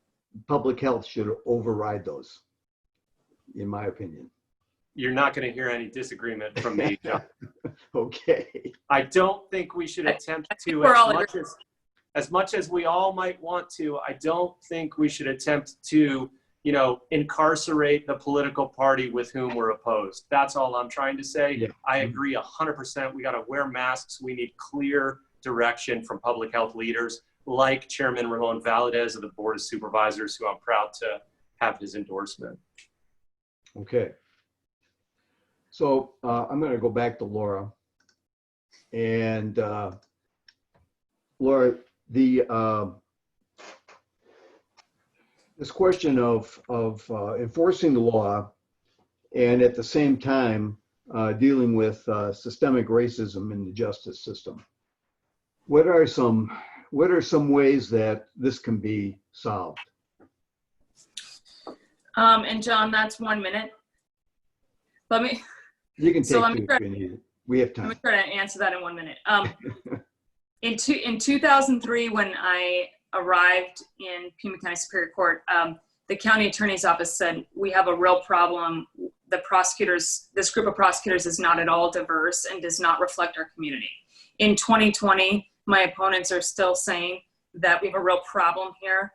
public health should override those, in my opinion. You're not going to hear any disagreement from me, John. Okay. I don't think we should attempt to, as much as we all might want to, I don't think we should attempt to, incarcerate the political party with whom we're opposed. That's all I'm trying to say. Yeah. I agree 100%. We got to wear masks. We need clear direction from public health leaders like Chairman Ramon Valadez of the Board of Supervisors, who I'm proud to have his endorsement. Okay. So I'm going to go back to Laura. And Laura, this question of enforcing the law and at the same time dealing with systemic racism in the justice system. What are some ways that this can be solved? And John, that's 1 minute. You can take two if you need it. We have time. Let me try to answer that in 1 minute. In 2003, when I arrived in Pima County Superior Court, the county attorney's office said, we have a real problem. This group of prosecutors is not at all diverse and does not reflect our community. In 2020, my opponents are still saying that we have a real problem here.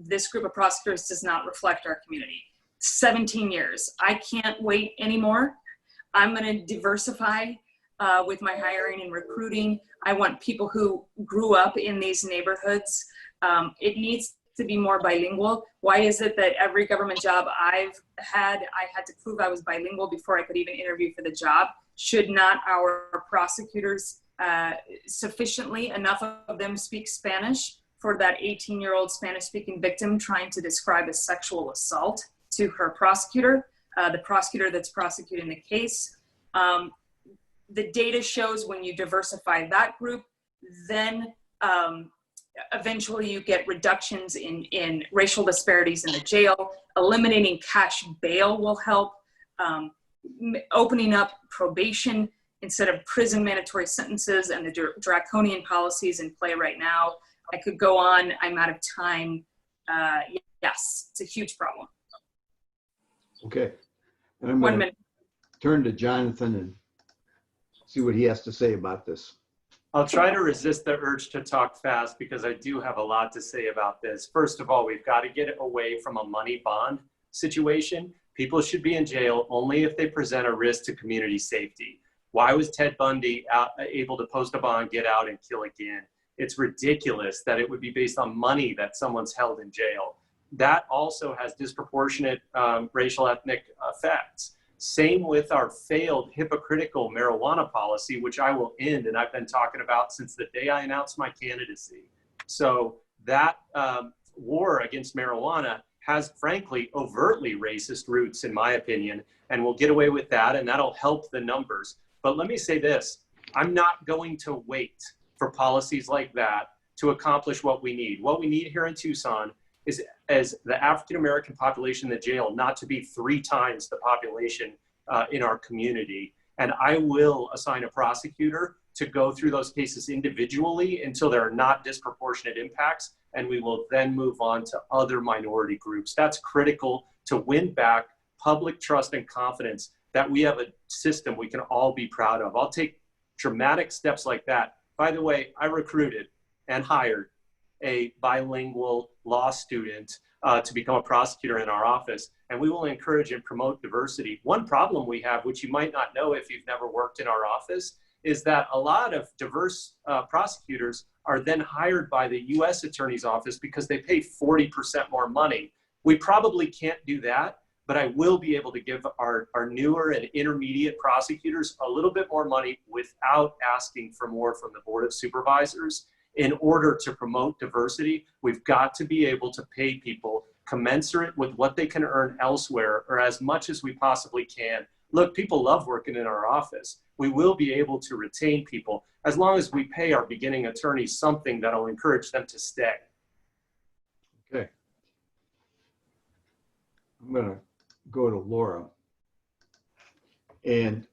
This group of prosecutors does not reflect our community. 17 years. I can't wait anymore. I'm going to diversify with my hiring and recruiting. I want people who grew up in these neighborhoods. It needs to be more bilingual. Why is it that every government job I had to prove I was bilingual before I could even interview for the job? Should not our prosecutors, sufficiently enough of them speak Spanish for that 18-year-old Spanish-speaking victim trying to describe a sexual assault to her prosecutor, the prosecutor that's prosecuting the case? The data shows when you diversify that group, then eventually you get reductions in racial disparities in the jail. Eliminating cash bail will help. Opening up probation instead of prison mandatory sentences and the draconian policies in play right now. I could go on. I'm out of time. Yes, it's a huge problem. Okay. And I'm 1 going to minute. turn to Jonathan and see what he has to say about this. I'll try to resist the urge to talk fast because I do have a lot to say about this. First of all, we've got to get away from a money bond situation. People should be in jail only if they present a risk to community safety. Why was Ted Bundy able to post a bond, get out, and kill again? It's ridiculous that it would be based on money that someone's held in jail. That also has disproportionate racial ethnic effects. Same with our failed hypocritical marijuana policy, which I will end, and I've been talking about since the day I announced my candidacy. So that war against marijuana has, frankly, overtly racist roots, in my opinion, and we'll get away with that, and that'll help the numbers. But let me say this, I'm not going to wait for policies like that to accomplish what we need. What we need here in Tucson is as the African-American population in the jail not to be 3 times the population in our community. And I will assign a prosecutor to go through those cases individually until there are not disproportionate impacts, and we will then move on to other minority groups. That's critical to win back public trust and confidence that we have a system we can all be proud of. I'll take dramatic steps like that. By the way, I recruited and hired a bilingual law student to become a prosecutor in our office, and we will encourage and promote diversity. One problem we have, which you might not know if you've never worked in our office, is that a lot of diverse prosecutors are then hired by the U.S. Attorney's Office because they pay 40% more money. We probably can't do that, but I will be able to give our newer and intermediate prosecutors a little bit more money without asking for more from the Board of Supervisors. In order to promote diversity, we've got to be able to pay people commensurate with what they can earn elsewhere, or as much as we possibly can. Look, people love working in our office. We will be able to retain people as long as we pay our beginning attorneys something that'll encourage them to stay. Okay. I'm going to go to Laura. And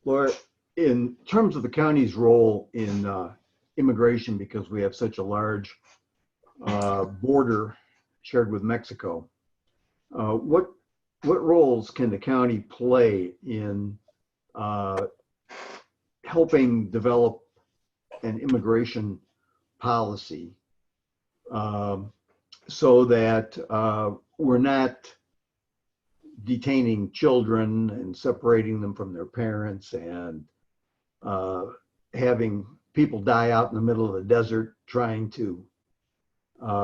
Laura, in terms of the county's role in immigration, because we have such a large border shared with Mexico, what roles can the county play in helping develop an immigration policy so that we're not detaining children and separating them from their parents and having people die out in the middle of the desert trying to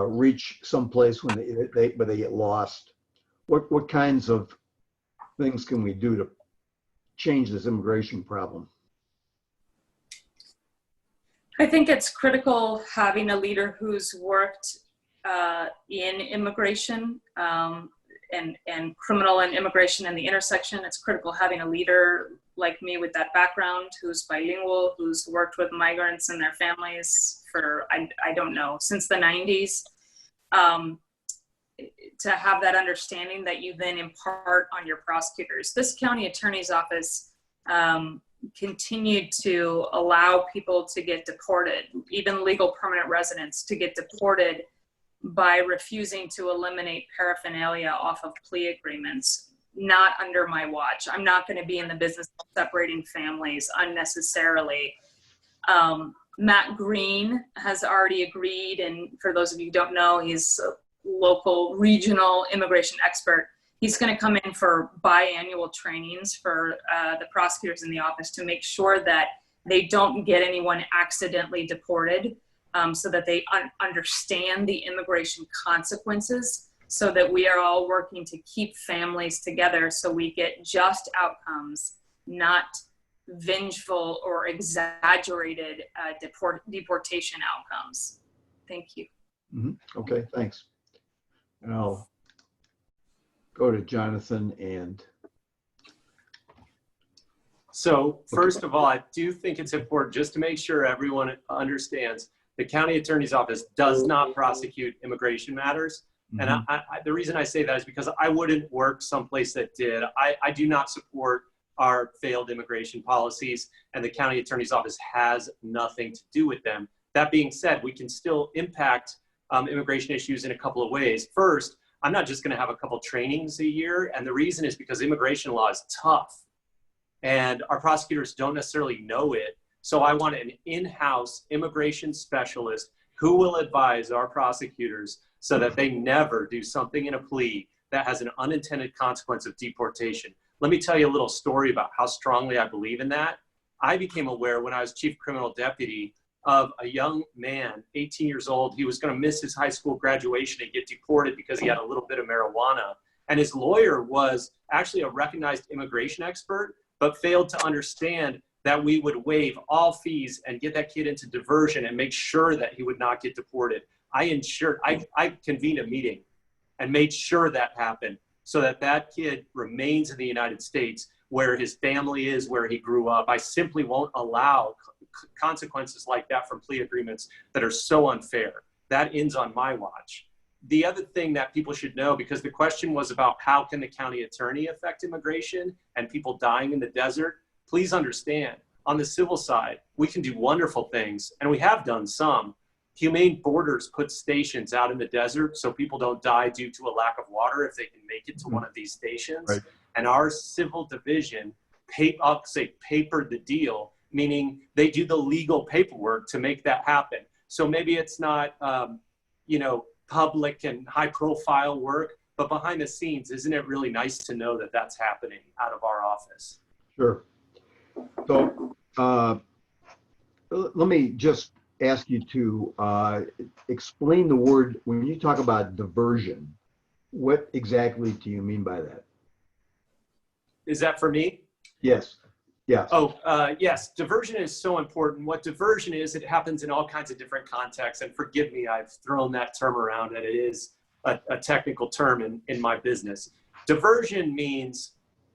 reach someplace when they get lost? What kinds of things can we do to change this immigration problem? I think it's critical having a leader who's worked in immigration and criminal and immigration and the intersection. It's critical having a leader like me with that background, who's bilingual, who's worked with migrants and their families for, I don't know, since the 90s. To have that understanding that you then impart on your prosecutors. This county attorney's office continued to allow people to get deported, even legal permanent residents to get deported by refusing to eliminate paraphernalia off of plea agreements. Not under my watch. I'm not going to be in the business of separating families unnecessarily. Matt Green has already agreed, and for those of you who don't know, he's a local regional immigration expert. He's going to come in for biannual trainings for the prosecutors in the office to make sure that they don't get anyone accidentally deported, so that they understand the immigration consequences, so that we are all working to keep families together so we get just outcomes, not vengeful or exaggerated deportation outcomes. Thank you. Mm-hmm. Okay, thanks. And I'll go to Jonathan and. So first of all, I do think it's important just to make sure everyone understands the county attorney's office does not prosecute immigration matters. Mm-hmm. And the reason I say that is because I wouldn't work someplace that did. I do not support our failed immigration policies, and the county attorney's office has nothing to do with them. That being said, we can still impact immigration issues in a couple of ways. First, I'm not just going to have a couple trainings a year, and the reason is because immigration law is tough, and our prosecutors don't necessarily know it. So I want an in-house immigration specialist who will advise our prosecutors so that they never do something in a plea that has an unintended consequence of deportation. Let me tell you a little story about how strongly I believe in that. I became aware when I was chief criminal deputy of a young man, 18 years old. He was going to miss his high school graduation and get deported because he had a little bit of marijuana. And his lawyer was actually a recognized immigration expert, but failed to understand that we would waive all fees and get that kid into diversion and make sure that he would not get deported. I convened a meeting and made sure that happened so that that kid remains in the United States where his family is, where he grew up. I simply won't allow consequences like that from plea agreements that are so unfair. That ends on my watch. The other thing that people should know, because the question was about how can the county attorney affect immigration and people dying in the desert, please understand, on the civil side, we can do wonderful things, and we have done some. Humane Borders puts stations out in the desert so people don't die due to a lack of water if they can make it to one of these stations. Right. And our civil division, I'll say papered the deal, meaning they do the legal paperwork to make that happen. So maybe it's not, public and high profile work, but behind the scenes, isn't it really nice to know that that's happening out of our office? Sure. So let me just ask you to explain the word, when you talk about diversion, what exactly do you mean by that? Is that for me? Yes. Yes. Yes. Diversion is so important. What diversion is, it happens in all kinds of different contexts. And forgive me, I've thrown that term around, and it is a technical term in my business. Diversion means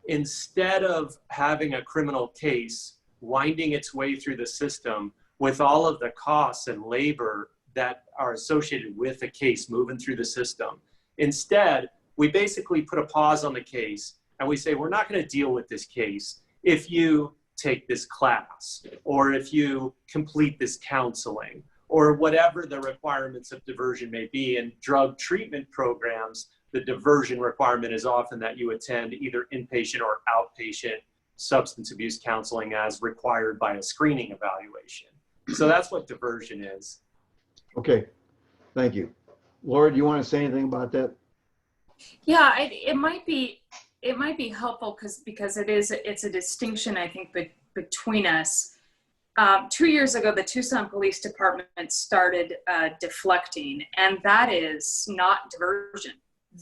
instead of having a criminal case winding its way through the system with all of the costs and labor that are associated with a case moving through the system, instead, we basically put a pause on the case and we say, we're not going to deal with this case if you take this class, or if you complete this counseling, or whatever the requirements of diversion may be. In drug treatment programs, the diversion requirement is often that you attend either inpatient or outpatient substance abuse counseling as required by a screening evaluation. So that's what diversion is. Okay, thank you. Laura, do you want to say anything about that? Yeah, it might be helpful because it's a distinction, I think, between us. 2 years ago, the Tucson Police Department started deflecting, and that is not diversion.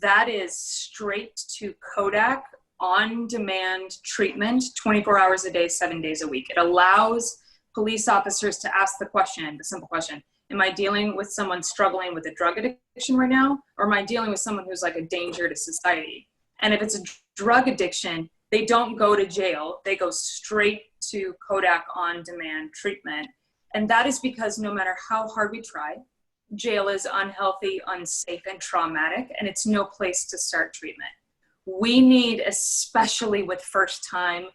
That is straight to Kodak on-demand treatment, 24 hours a day, 7 days a week. It allows police officers to ask the simple question, am I dealing with someone struggling with a drug addiction right now? Or am I dealing with someone who's like a danger to society? And if it's a drug addiction, they don't go to jail. They go straight to Kodak on-demand treatment. And that is because no matter how hard we try, jail is unhealthy, unsafe, and traumatic, and it's no place to start treatment. We need, especially with first-time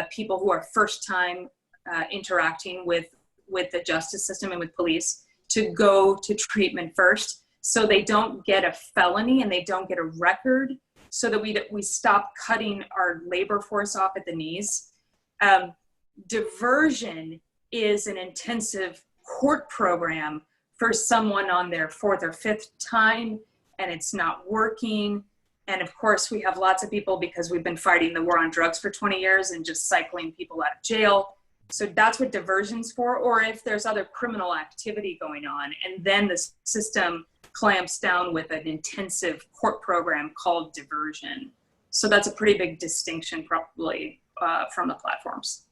people who are first-time interacting with the justice system and with police, to go to treatment first so they don't get a felony and they don't get a record, so that we stop cutting our labor force off at the knees. Diversion is an intensive court program for someone on their 4th or 5th time, and it's not working. And of course, we have lots of people, because we've been fighting the war on drugs for 20 years and just cycling people out of jail. So that's what diversion's for. Or if there's other criminal activity going on, and then the system clamps down with an intensive court program called diversion. So that's a pretty big distinction probably from the platforms.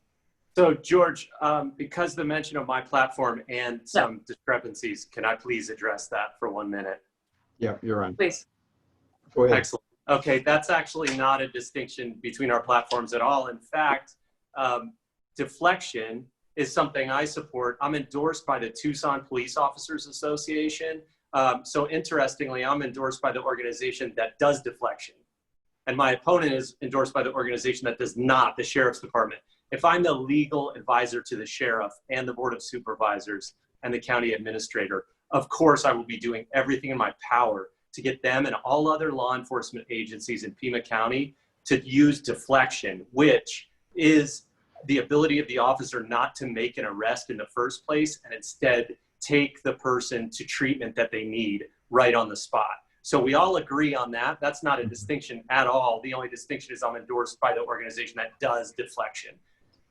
So George, because the mention of my platform and some discrepancies, can I please address that for 1 minute? Yeah, you're on. Please. Go ahead. Excellent. Okay, that's actually not a distinction between our platforms at all. In fact, deflection is something I support. I'm endorsed by the Tucson Police Officers Association. So interestingly, I'm endorsed by the organization that does deflection. And my opponent is endorsed by the organization that does not, the Sheriff's Department. If I'm the legal advisor to the sheriff and the Board of Supervisors and the county administrator, of course I will be doing everything in my power to get them and all other law enforcement agencies in Pima County to use deflection, which is the ability of the officer not to make an arrest in the first place and instead take the person to treatment that they need right on the spot. So we all agree on that. That's not a distinction at all. The only distinction is I'm endorsed by the organization that does deflection.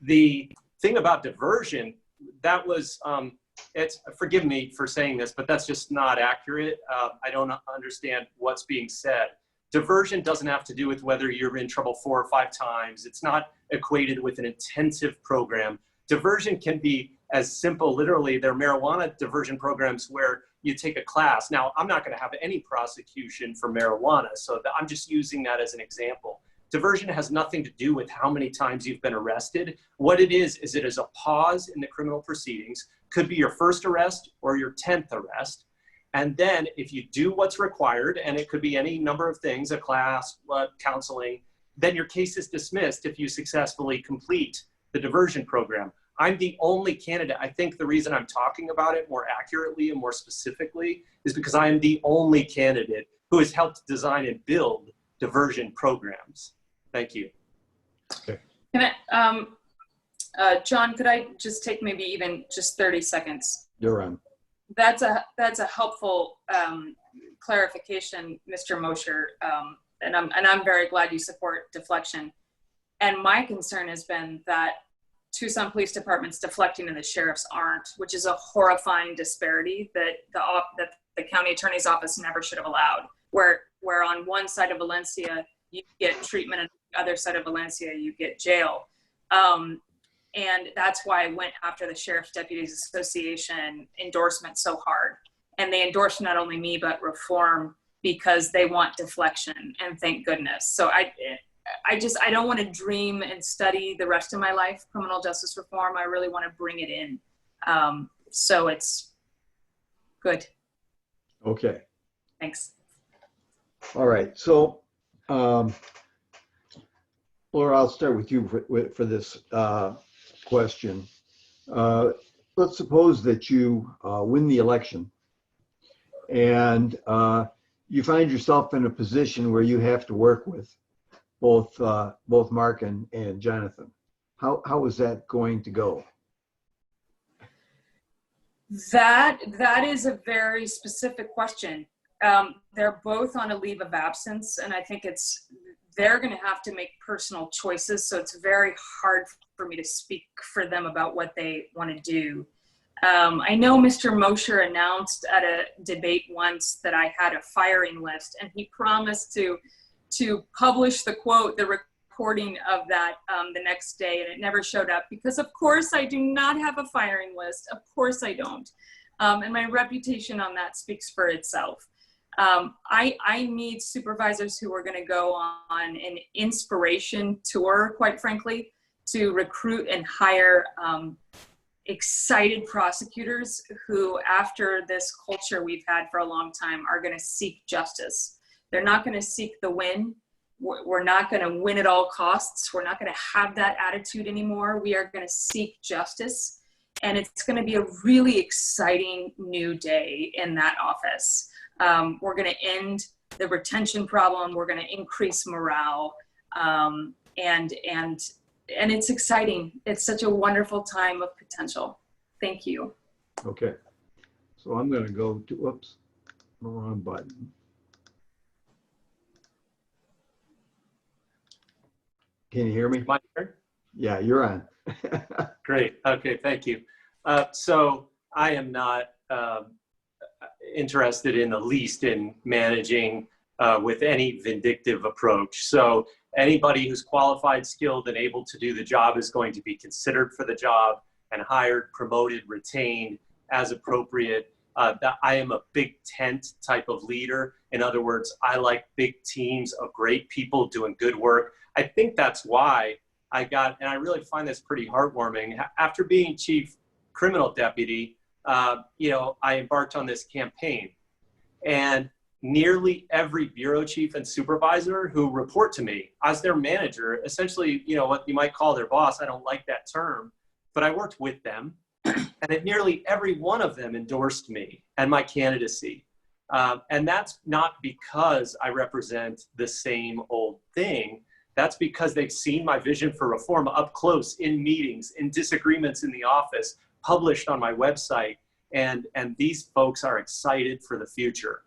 The thing about diversion, that was, forgive me for saying this, but that's just not accurate. I don't understand what's being said. Diversion doesn't have to do with whether you're in trouble 4 or 5 times. It's not equated with an intensive program. Diversion can be as simple, literally, there are marijuana diversion programs where you take a class. Now, I'm not going to have any prosecution for marijuana, so I'm just using that as an example. Diversion has nothing to do with how many times you've been arrested. What it is it is a pause in the criminal proceedings, could be your first arrest or your 10th arrest. And then if you do what's required, and it could be any number of things, a class, counseling, then your case is dismissed if you successfully complete the diversion program. I'm the only candidate. I think the reason I'm talking about it more accurately and more specifically is because I am the only candidate who has helped design and build diversion programs. Thank you. Okay. Can I, John, could I just take maybe even just 30 seconds? You're on. That's a helpful clarification, Mr. Mosher, and I'm very glad you support deflection. And my concern has been that Tucson Police Department's deflecting and the sheriff's aren't, which is a horrifying disparity that the county attorney's office never should have allowed. Where on one side of Valencia you get treatment, and the other side of Valencia you get jail. And that's why I went after the Sheriff's Deputies Association endorsement so hard. And they endorsed not only me, but reform because they want deflection, and thank goodness. So I don't want to dream and study the rest of my life criminal justice reform. I really want to bring it in. So it's good. Okay. Thanks. All right. So, Laura, I'll start with you for this question. Let's suppose that you win the election and you find yourself in a position where you have to work with both Mark and Jonathan. How is that going to go? That is a very specific question. They're both on a leave of absence, and I think they're going to have to make personal choices. So it's very hard for me to speak for them about what they want to do. I know Mr. Mosher announced at a debate once that I had a firing list, and he promised to publish the quote, the recording of that the next day, and it never showed up because of course I do not have a firing list. Of course I don't. And my reputation on that speaks for itself. I need supervisors who are going to go on an inspiration tour, quite frankly, to recruit and hire excited prosecutors who, after this culture we've had for a long time, are going to seek justice. They're not going to seek the win. We're not going to win at all costs. We're not going to have that attitude anymore. We are going to seek justice. And it's going to be a really exciting new day in that office. We're going to end the retention problem. We're going to increase morale. And it's exciting. It's such a wonderful time of potential. Thank you. Okay. So I'm going to go to, whoops, wrong button. Can you hear me? My turn? Yeah, you're on. Great. Okay, thank you. So I am not interested in the least in managing with any vindictive approach. So anybody who's qualified, skilled, and able to do the job is going to be considered for the job and hired, promoted, retained as appropriate. That I am a big tent type of leader. In other words, I like big teams of great people doing good work. I think that's why I got, and I really find this pretty heartwarming. After being chief criminal deputy, I embarked on this campaign, and nearly every bureau chief and supervisor who report to me as their manager, essentially, what you might call their boss. I don't like that term, but I worked with them, and nearly every one of them endorsed me and my candidacy. And that's not because I represent the same old thing. That's because they've seen my vision for reform up close in meetings, in disagreements in the office, published on my website. And these folks are excited for the future.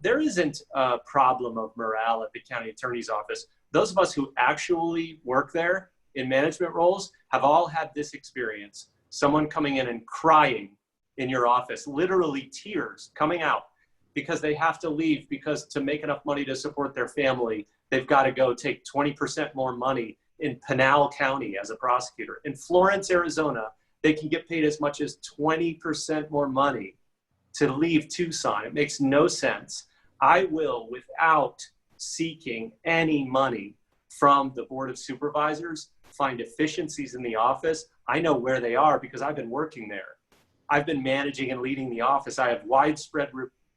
There isn't a problem of morale at the county attorney's office. Those of us who actually work there in management roles have all had this experience. Someone coming in and crying in your office, literally tears coming out because they have to leave because to make enough money to support their family, they've got to go take 20% more money in Pinal County as a prosecutor. In Florence, Arizona, they can get paid as much as 20% more money to leave Tucson. It makes no sense. I will, without seeking any money from the Board of Supervisors, find efficiencies in the office. I know where they are because I've been working there. I've been managing and leading the office. I have widespread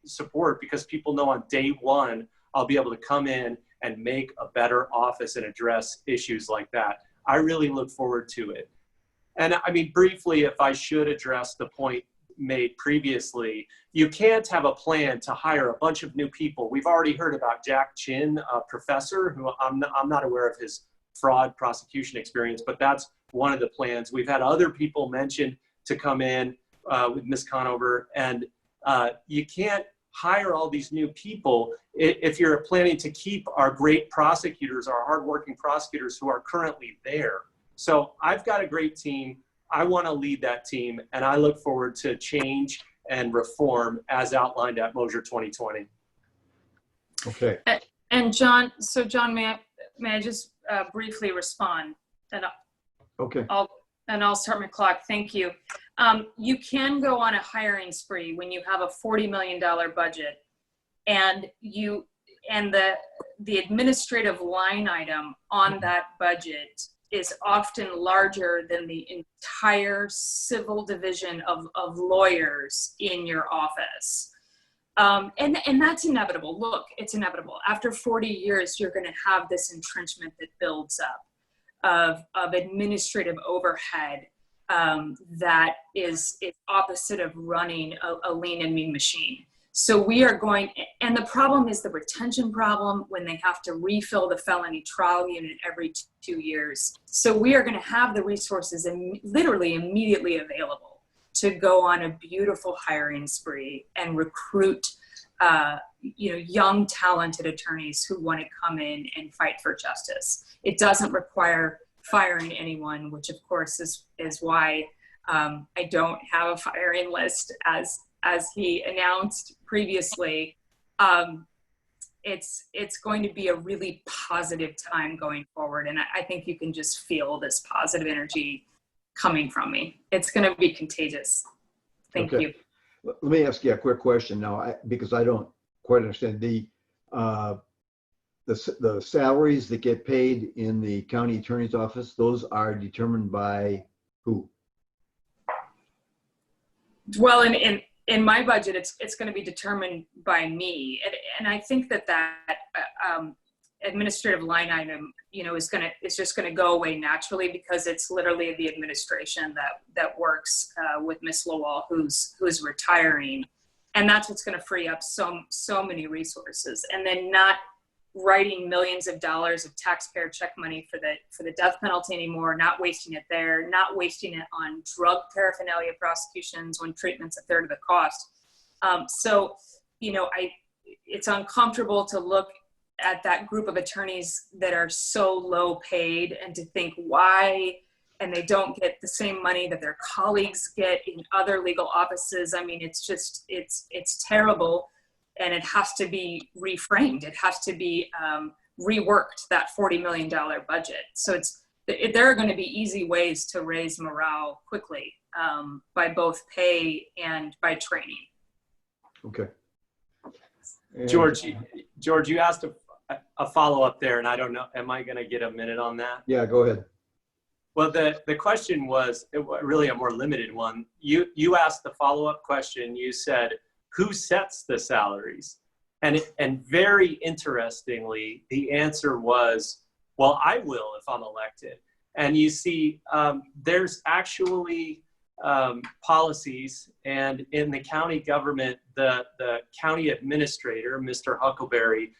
support because people know on day one, I'll be able to come in and make a better office and address issues like that. I really look forward to it. And I mean, briefly, if I should address the point made previously, you can't have a plan to hire a bunch of new people. We've already heard about Jack Chin, a professor who I'm not aware of his fraud prosecution experience, but that's one of the plans. We've had other people mentioned to come in with Ms. Conover, and you can't hire all these new people if you're planning to keep our great prosecutors, our hardworking prosecutors who are currently there. So I've got a great team. I want to lead that team, and I look forward to change and reform as outlined at Mosier 2020. Okay. And John, so John, may I just briefly respond? And Okay. I'll start my clock. Thank you. You can go on a hiring spree when you have a $40 million budget, and the administrative line item on that budget is often larger than the entire civil division of lawyers in your office. And that's inevitable. Look, it's inevitable. After 40 years, you're going to have this entrenchment that builds up of administrative overhead that is opposite of running a lean and mean machine. So we are going, and the problem is the retention problem when they have to refill the felony trial unit every 2 years. So we are going to have the resources literally immediately available to go on a beautiful hiring spree and recruit young, talented attorneys who want to come in and fight for justice. It doesn't require firing anyone, which of course is why I don't have a firing list as he announced previously. It's going to be a really positive time going forward. And I think you can just feel this positive energy coming from me. It's going to be contagious. Thank you. Let me ask you a quick question now, because I don't quite understand the salaries that get paid in the county attorney's office. Those are determined by who? Well, in my budget, it's going to be determined by me, and I think that administrative line item, is just going to go away naturally because it's literally the administration that works with Miss Lowell, who's retiring, and that's what's going to free up so many resources, and then not writing millions of dollars of taxpayer check money for the death penalty anymore, not wasting it there, not wasting it on drug paraphernalia prosecutions when treatment's a third of the cost. It's uncomfortable to look at that group of attorneys that are so low paid and to think why, and they don't get the same money that their colleagues get in other legal offices. I mean, it's terrible. And it has to be reframed. It has to be reworked, that $40 million budget. So there are going to be easy ways to raise morale quickly by both pay and by training. Okay. And George, you asked a follow-up there, and I don't know, am I going to get a minute on that? Yeah, go ahead. Well, the question was really a more limited one. You asked the follow-up question. You said, who sets the salaries? And very interestingly, the answer was, well, I will if I'm elected. And you see, there's actually policies, and in the county government, the county administrator, Mr. Huckleberry,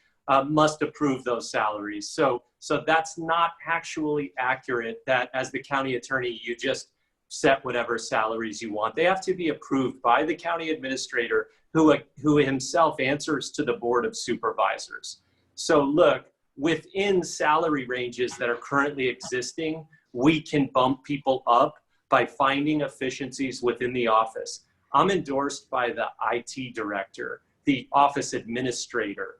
must approve those salaries. So that's not actually accurate that as the county attorney, you just set whatever salaries you want. They have to be approved by the county administrator who himself answers to the board of supervisors. So look, within salary ranges that are currently existing, we can bump people up by finding efficiencies within the office. I'm endorsed by the IT director, the office administrator,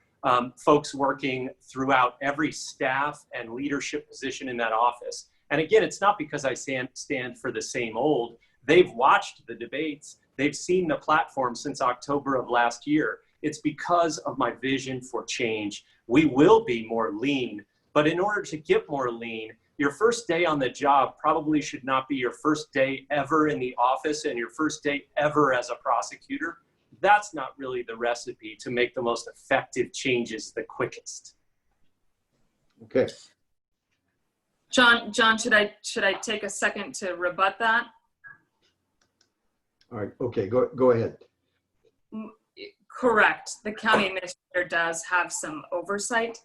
folks working throughout every staff and leadership position in that office. And again, it's not because I stand for the same old. They've watched the debates. They've seen the platform since October of last year. It's because of my vision for change. We will be more lean, but in order to get more lean, your first day on the job probably should not be your first day ever in the office and your first day ever as a prosecutor. That's not really the recipe to make the most effective changes the quickest. Okay. John, should I take a second to rebut that? All right. Okay. Go ahead. Correct. The county administrator does have some oversight,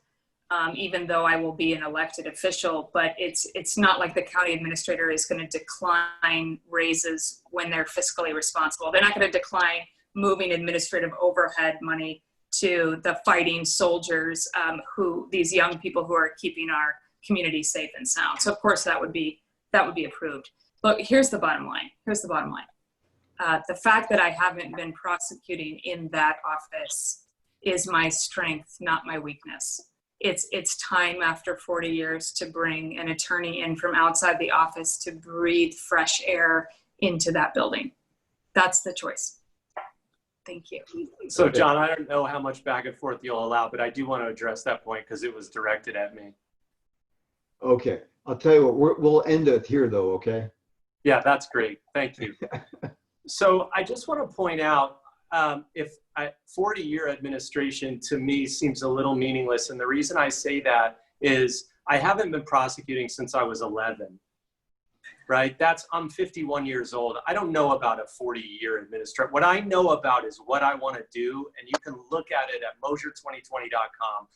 even though I will be an elected official, but it's not like the county administrator is going to decline raises when they're fiscally responsible. They're not going to decline moving administrative overhead money to the fighting soldiers, these young people who are keeping our community safe and sound. So of course that would be approved. But here's the bottom line. The fact that I haven't been prosecuting in that office is my strength, not my weakness. It's time after 40 years to bring an attorney in from outside the office to breathe fresh air into that building. That's the choice. Thank you. So John, I don't know how much back and forth you'll allow, but I do want to address that point because it was directed at me. Okay. I'll tell you what, we'll end it here though, okay? Yeah, that's great. Thank you. So I just want to point out, 40-year administration to me seems a little meaningless. And the reason I say that is I haven't been prosecuting since I was 11, right? I'm 51 years old. I don't know about a 40-year administration. What I know about is what I want to do. And you can look at it at Mosier2020.com.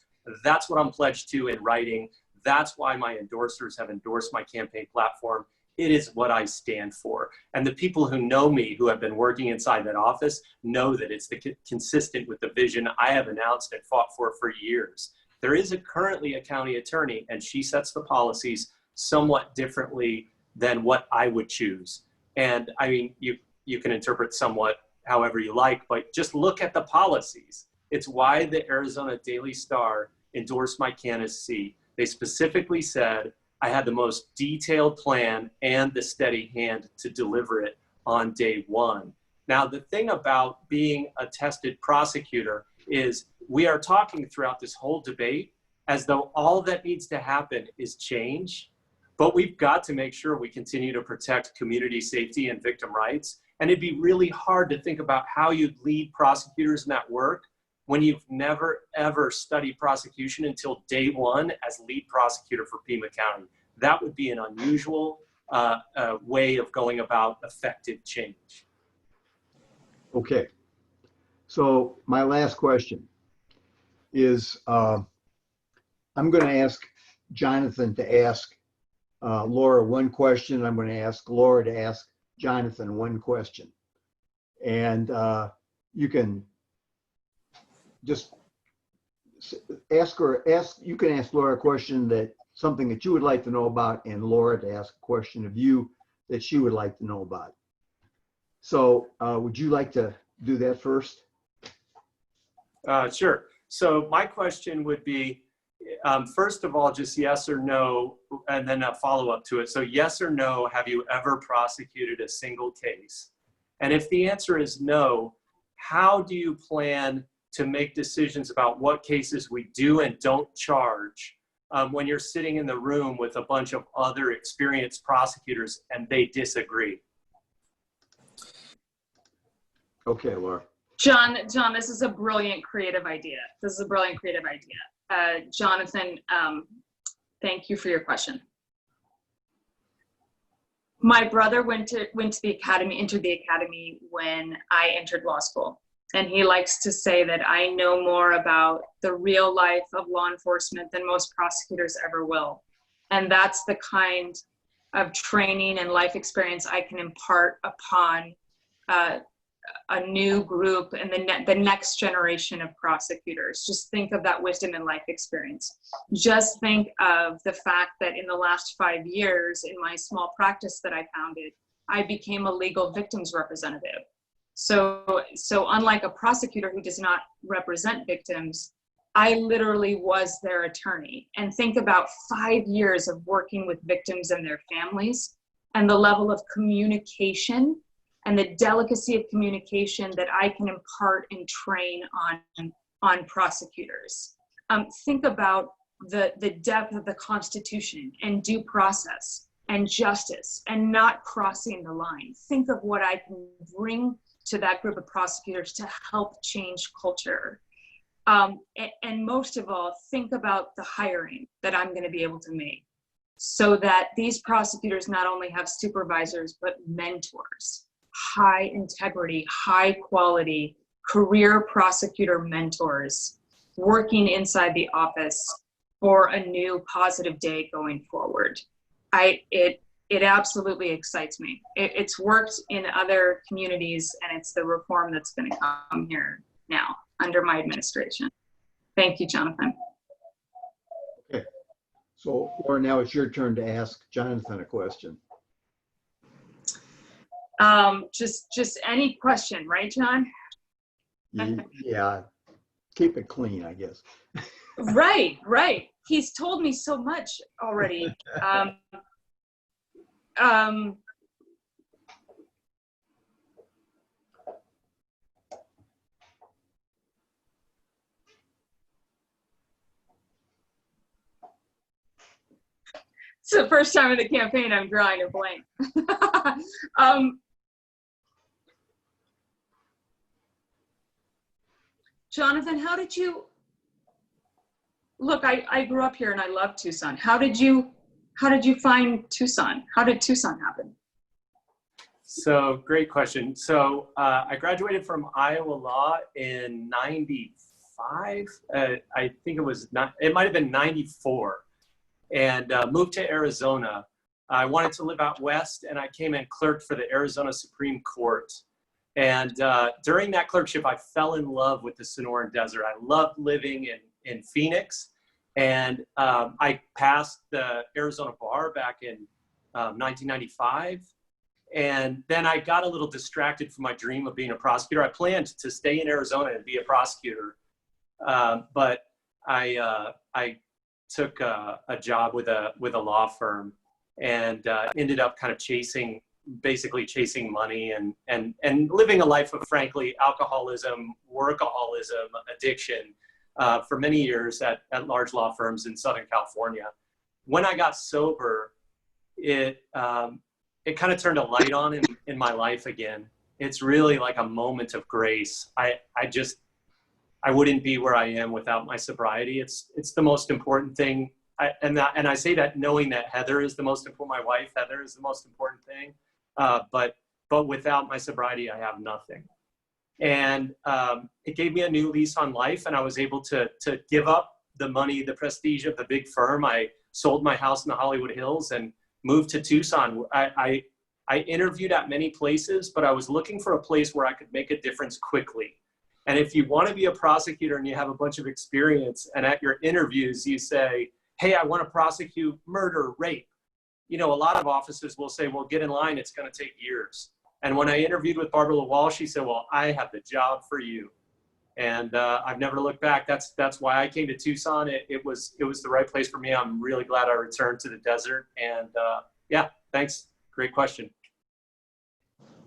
That's what I'm pledged to in writing. That's why my endorsers have endorsed my campaign platform. It is what I stand for. And the people who know me, who have been working inside that office, know that it's consistent with the vision I have announced and fought for years. There is currently a county attorney, and she sets the policies somewhat differently than what I would choose. And I mean, you can interpret somewhat however you like, but just look at the policies. It's why the Arizona Daily Star endorsed my candidacy. They specifically said I had the most detailed plan and the steady hand to deliver it on day one. Now, the thing about being a tested prosecutor is we are talking throughout this whole debate as though all that needs to happen is change, but we've got to make sure we continue to protect community safety and victim rights. And it'd be really hard to think about how you'd lead prosecutors in that work when you've never, ever studied prosecution until day one as lead prosecutor for Pima County. That would be an unusual way of going about effective change. Okay. So my last question is, I'm going to ask Jonathan to ask Laura one question. I'm going to ask Laura to ask Jonathan one question. And you can just you can ask Laura a question something that you would like to know about, and Laura to ask a question of you that she would like to know about. So would you like to do that first? Sure. So my question would be, first of all, just yes or no, and then a follow-up to it. So yes or no, have you ever prosecuted a single case? And if the answer is no, how do you plan to make decisions about what cases we do and don't charge when you're sitting in the room with a bunch of other experienced prosecutors and they disagree? Okay, Laura. John, this is a brilliant creative idea. Jonathan, thank you for your question. My brother went to the academy, entered the academy when I entered law school. And he likes to say that I know more about the real life of law enforcement than most prosecutors ever will. And that's the kind of training and life experience I can impart upon a new group and the next generation of prosecutors. Just think of that wisdom and life experience. Just think of the fact that in the last 5 years in my small practice that I founded, I became a legal victims representative. So unlike a prosecutor who does not represent victims, I literally was their attorney. And think about 5 years of working with victims and their families, and the level of communication and the delicacy of communication that I can impart and train on prosecutors. Think about the depth of the Constitution and due process and justice and not crossing the line. Think of what I can bring to that group of prosecutors to help change culture. And most of all, think about the hiring that I'm going to be able to make so that these prosecutors not only have supervisors, but mentors, high integrity, high quality career prosecutor mentors working inside the office for a new positive day going forward. It absolutely excites me. It's worked in other communities, and it's the reform that's going to come here now under my administration. Thank you, Jonathan. Okay. So, Laura, now it's your turn to ask Jonathan a question. Just any question, right, John? Yeah, keep it clean, I guess. Right. He's told me so much already. It's the first time in the campaign I'm drawing a blank. Jonathan, how did you, look, I grew up here and I love Tucson. How did you find Tucson? How did Tucson happen? So great question. So I graduated from Iowa Law in 95. I think it might have been 94, and moved to Arizona. I wanted to live out west, and I came and clerked for the Arizona Supreme Court. And during that clerkship, I fell in love with the Sonoran Desert. I loved living in Phoenix. And I passed the Arizona bar back in 1995. And then I got a little distracted from my dream of being a prosecutor. I planned to stay in Arizona and be a prosecutor. But I took a job with a law firm, and ended up kind of basically chasing money and living a life of, frankly, alcoholism, workaholism, addiction for many years at large law firms in Southern California. When I got sober, it kind of turned a light on in my life again. It's really like a moment of grace. I wouldn't be where I am without my sobriety. It's the most important thing. And I say that knowing that Heather is the most important, my wife, Heather, is the most important thing. But without my sobriety, I have nothing. And it gave me a new lease on life, and I was able to give up the money, the prestige of the big firm. I sold my house in the Hollywood Hills and moved to Tucson. I interviewed at many places, but I was looking for a place where I could make a difference quickly. And if you want to be a prosecutor and you have a bunch of experience, and at your interviews you say, hey, I want to prosecute murder, rape, a lot of offices will say, well, get in line, it's going to take years. And when I interviewed with Barbara LaWall, she said, well, I have the job for you. And I've never looked back. That's why I came to Tucson. It was the right place for me. I'm really glad I returned to the desert. And yeah, thanks. Great question.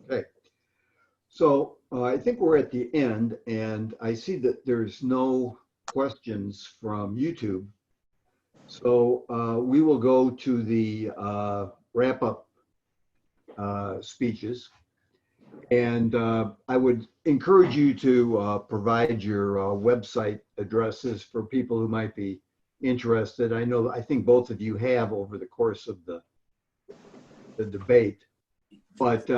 Okay. So I think we're at the end, and I see that there's no questions from YouTube. So we will go to the wrap-up speeches. And I would encourage you to provide your website addresses for people who might be interested. I think both of you have over the course of the debate. But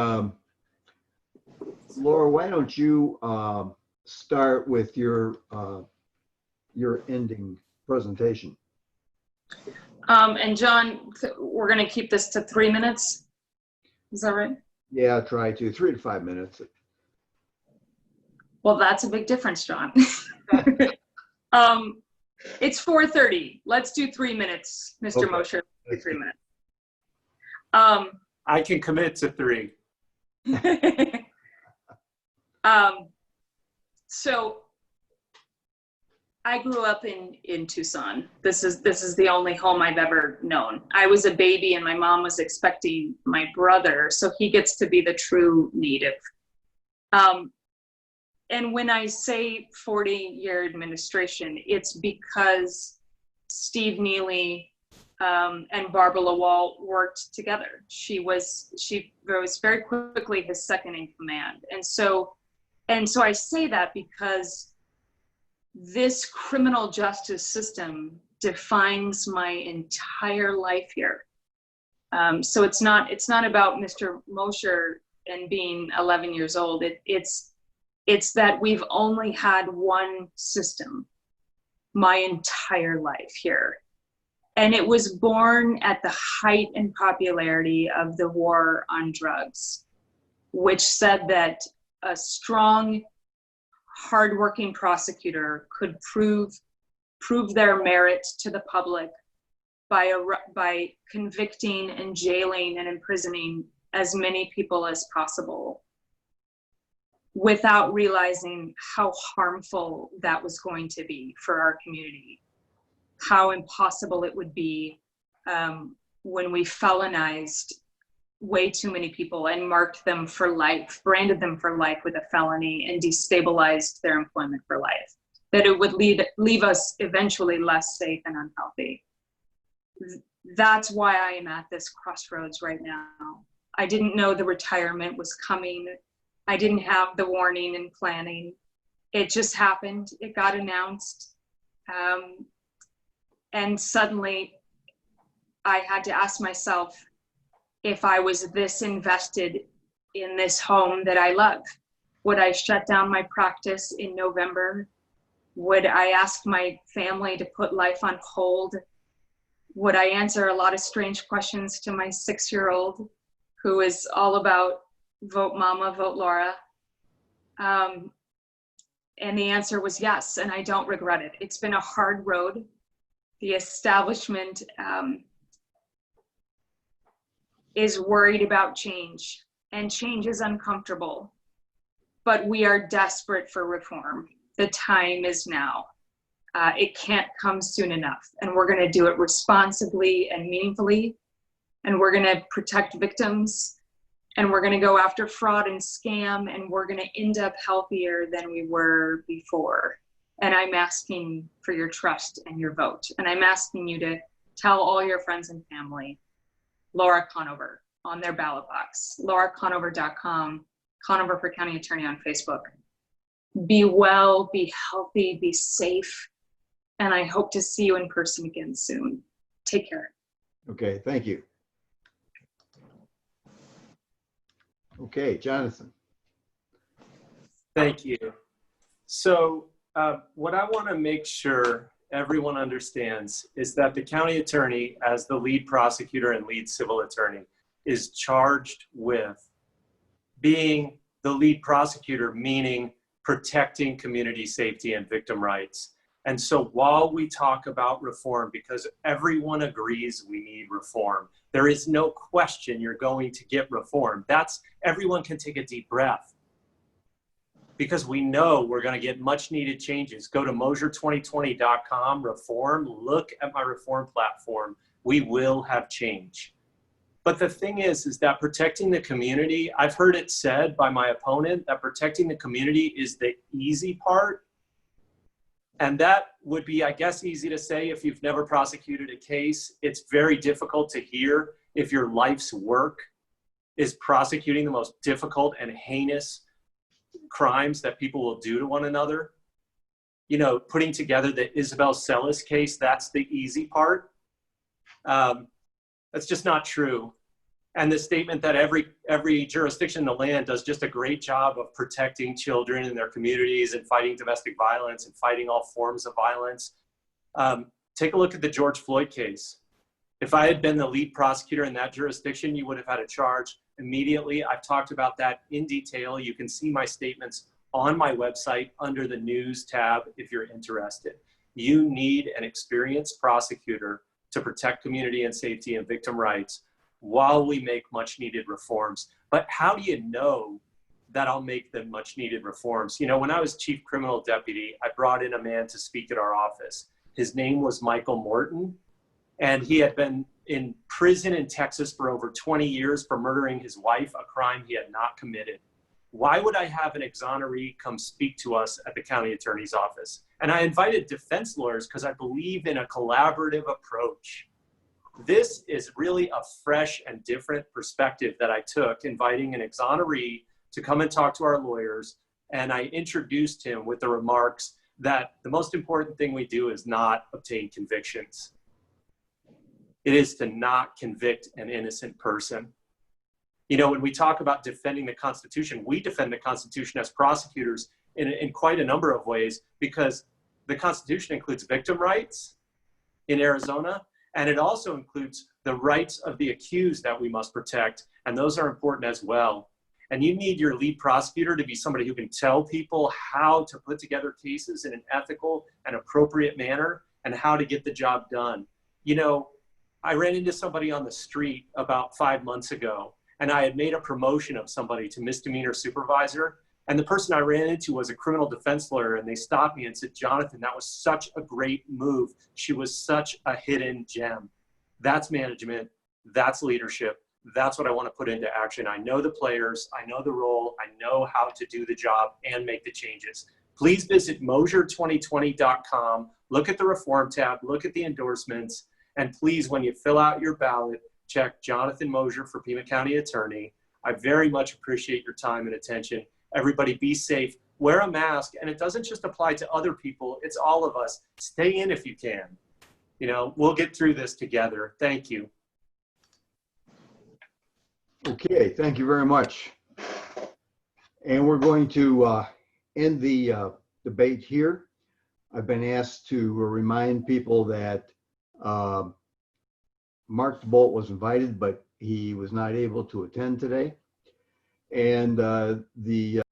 Laura, why don't you start with your ending presentation. And John, we're going to keep this to 3 minutes. Is that right? Yeah, try to 3 to 5 minutes. Well, that's a big difference, John. It's 4:30. Let's do 3 minutes, Mr. Okay. Mosher. 3 minutes. I can commit to 3. So I grew up in Tucson. This is the only home I've ever known. I was a baby and my mom was expecting my brother, so he gets to be the true native. And when I say 40-year administration, it's because Steve Neely and Barbara Lawal worked together. She was very quickly his second in command. And so I say that because this criminal justice system defines my entire life here. So it's not about Mr. Mosher and being 11 years old. It's that we've only had one system my entire life here. And it was born at the height and popularity of the war on drugs, which said that a strong, hardworking prosecutor could prove their merit to the public by convicting and jailing and imprisoning as many people as possible, without realizing how harmful that was going to be for our community, how impossible it would be when we felonized way too many people and marked them for life, branded them for life with a felony, and destabilized their employment for life, that it would leave us eventually less safe and unhealthy. That's why I am at this crossroads right now. I didn't know the retirement was coming. I didn't have the warning and planning. It just happened. It got announced. And suddenly I had to ask myself if I was this invested in this home that I love. Would I shut down my practice in November? Would I ask my family to put life on hold? Would I answer a lot of strange questions to my 6-year-old who is all about vote mama, vote Laura? And the answer was yes, and I don't regret it. It's been a hard road. The establishment is worried about change, and change is uncomfortable, but we are desperate for reform. The time is now. It can't come soon enough, and we're going to do it responsibly and meaningfully, and we're going to protect victims, and we're going to go after fraud and scam, and we're going to end up healthier than we were before. And I'm asking for your trust and your vote. And I'm asking you to tell all your friends and family, Laura Conover on their ballot box, lauraconover.com, Conover for County Attorney on Facebook. Be well, be healthy, be safe. And I hope to see you in person again soon. Take care. Okay, thank you. Okay, Jonathan. Thank you. So what I want to make sure everyone understands is that the county attorney, as the lead prosecutor and lead civil attorney, is charged with being the lead prosecutor, meaning protecting community safety and victim rights. And so while we talk about reform, because everyone agrees we need reform, there is no question you're going to get reform. Everyone can take a deep breath, because we know we're going to get much needed changes. Go to Mosher2020.com, reform, look at my reform platform. We will have change. But the thing is that protecting the community, I've heard it said by my opponent that protecting the community is the easy part. And that would be, I guess, easy to say if you've never prosecuted a case. It's very difficult to hear if your life's work is prosecuting the most difficult and heinous crimes that people will do to one another. You know, putting together the Isabel Celis case, that's the easy part. That's just not true. and the statement that every jurisdiction in the land does just a great job of protecting children in their communities and fighting domestic violence and fighting all forms of violence. Take a look at the George Floyd case. If I had been the lead prosecutor in that jurisdiction, you would have had a charge immediately. I've talked about that in detail. You can see my statements on my website under the news tab if you're interested. You need an experienced prosecutor to protect community and safety and victim rights while we make much needed reforms. But how do you know that I'll make the much needed reforms? You know, when I was chief criminal deputy, I brought in a man to speak at our office. His name was Michael Morton, and he had been in prison in Texas for over 20 years for murdering his wife, a crime he had not committed. Why would I have an exoneree come speak to us at the county attorney's office? And I invited defense lawyers because I believe in a collaborative approach. This is really a fresh and different perspective that I took, inviting an exoneree to come and talk to our lawyers. And I introduced him with the remarks that the most important thing we do is not obtain convictions. It is to not convict an innocent person. You know, when we talk about defending the Constitution, we defend the Constitution as prosecutors in quite a number of ways, because the Constitution includes victim rights in Arizona, and it also includes the rights of the accused that we must protect, and those are important as well. And you need your lead prosecutor to be somebody who can tell people how to put together cases in an ethical and appropriate manner and how to get the job done. You know, I ran into somebody on the street about 5 months ago, and I had made a promotion of somebody to misdemeanor supervisor. And the person I ran into was a criminal defense lawyer, and they stopped me and said, "Jonathan, that was such a great move. She was such a hidden gem." That's management. That's leadership. That's what I want to put into action. I know the players. I know the role. I know how to do the job and make the changes. Please visit Mosier2020.com. Look at the reform tab. Look at the endorsements. And please, when you fill out your ballot, check Jonathan Mosier for Pima County Attorney. I very much appreciate your time and attention. Everybody be safe, wear a mask, and it doesn't just apply to other people, it's all of us. Stay in if you can. You know, we'll get through this together. Thank you. Okay, thank you very much. And we're going to end the debate here. I've been asked to remind people that Mark DeBolt was invited, but he was not able to attend today. And the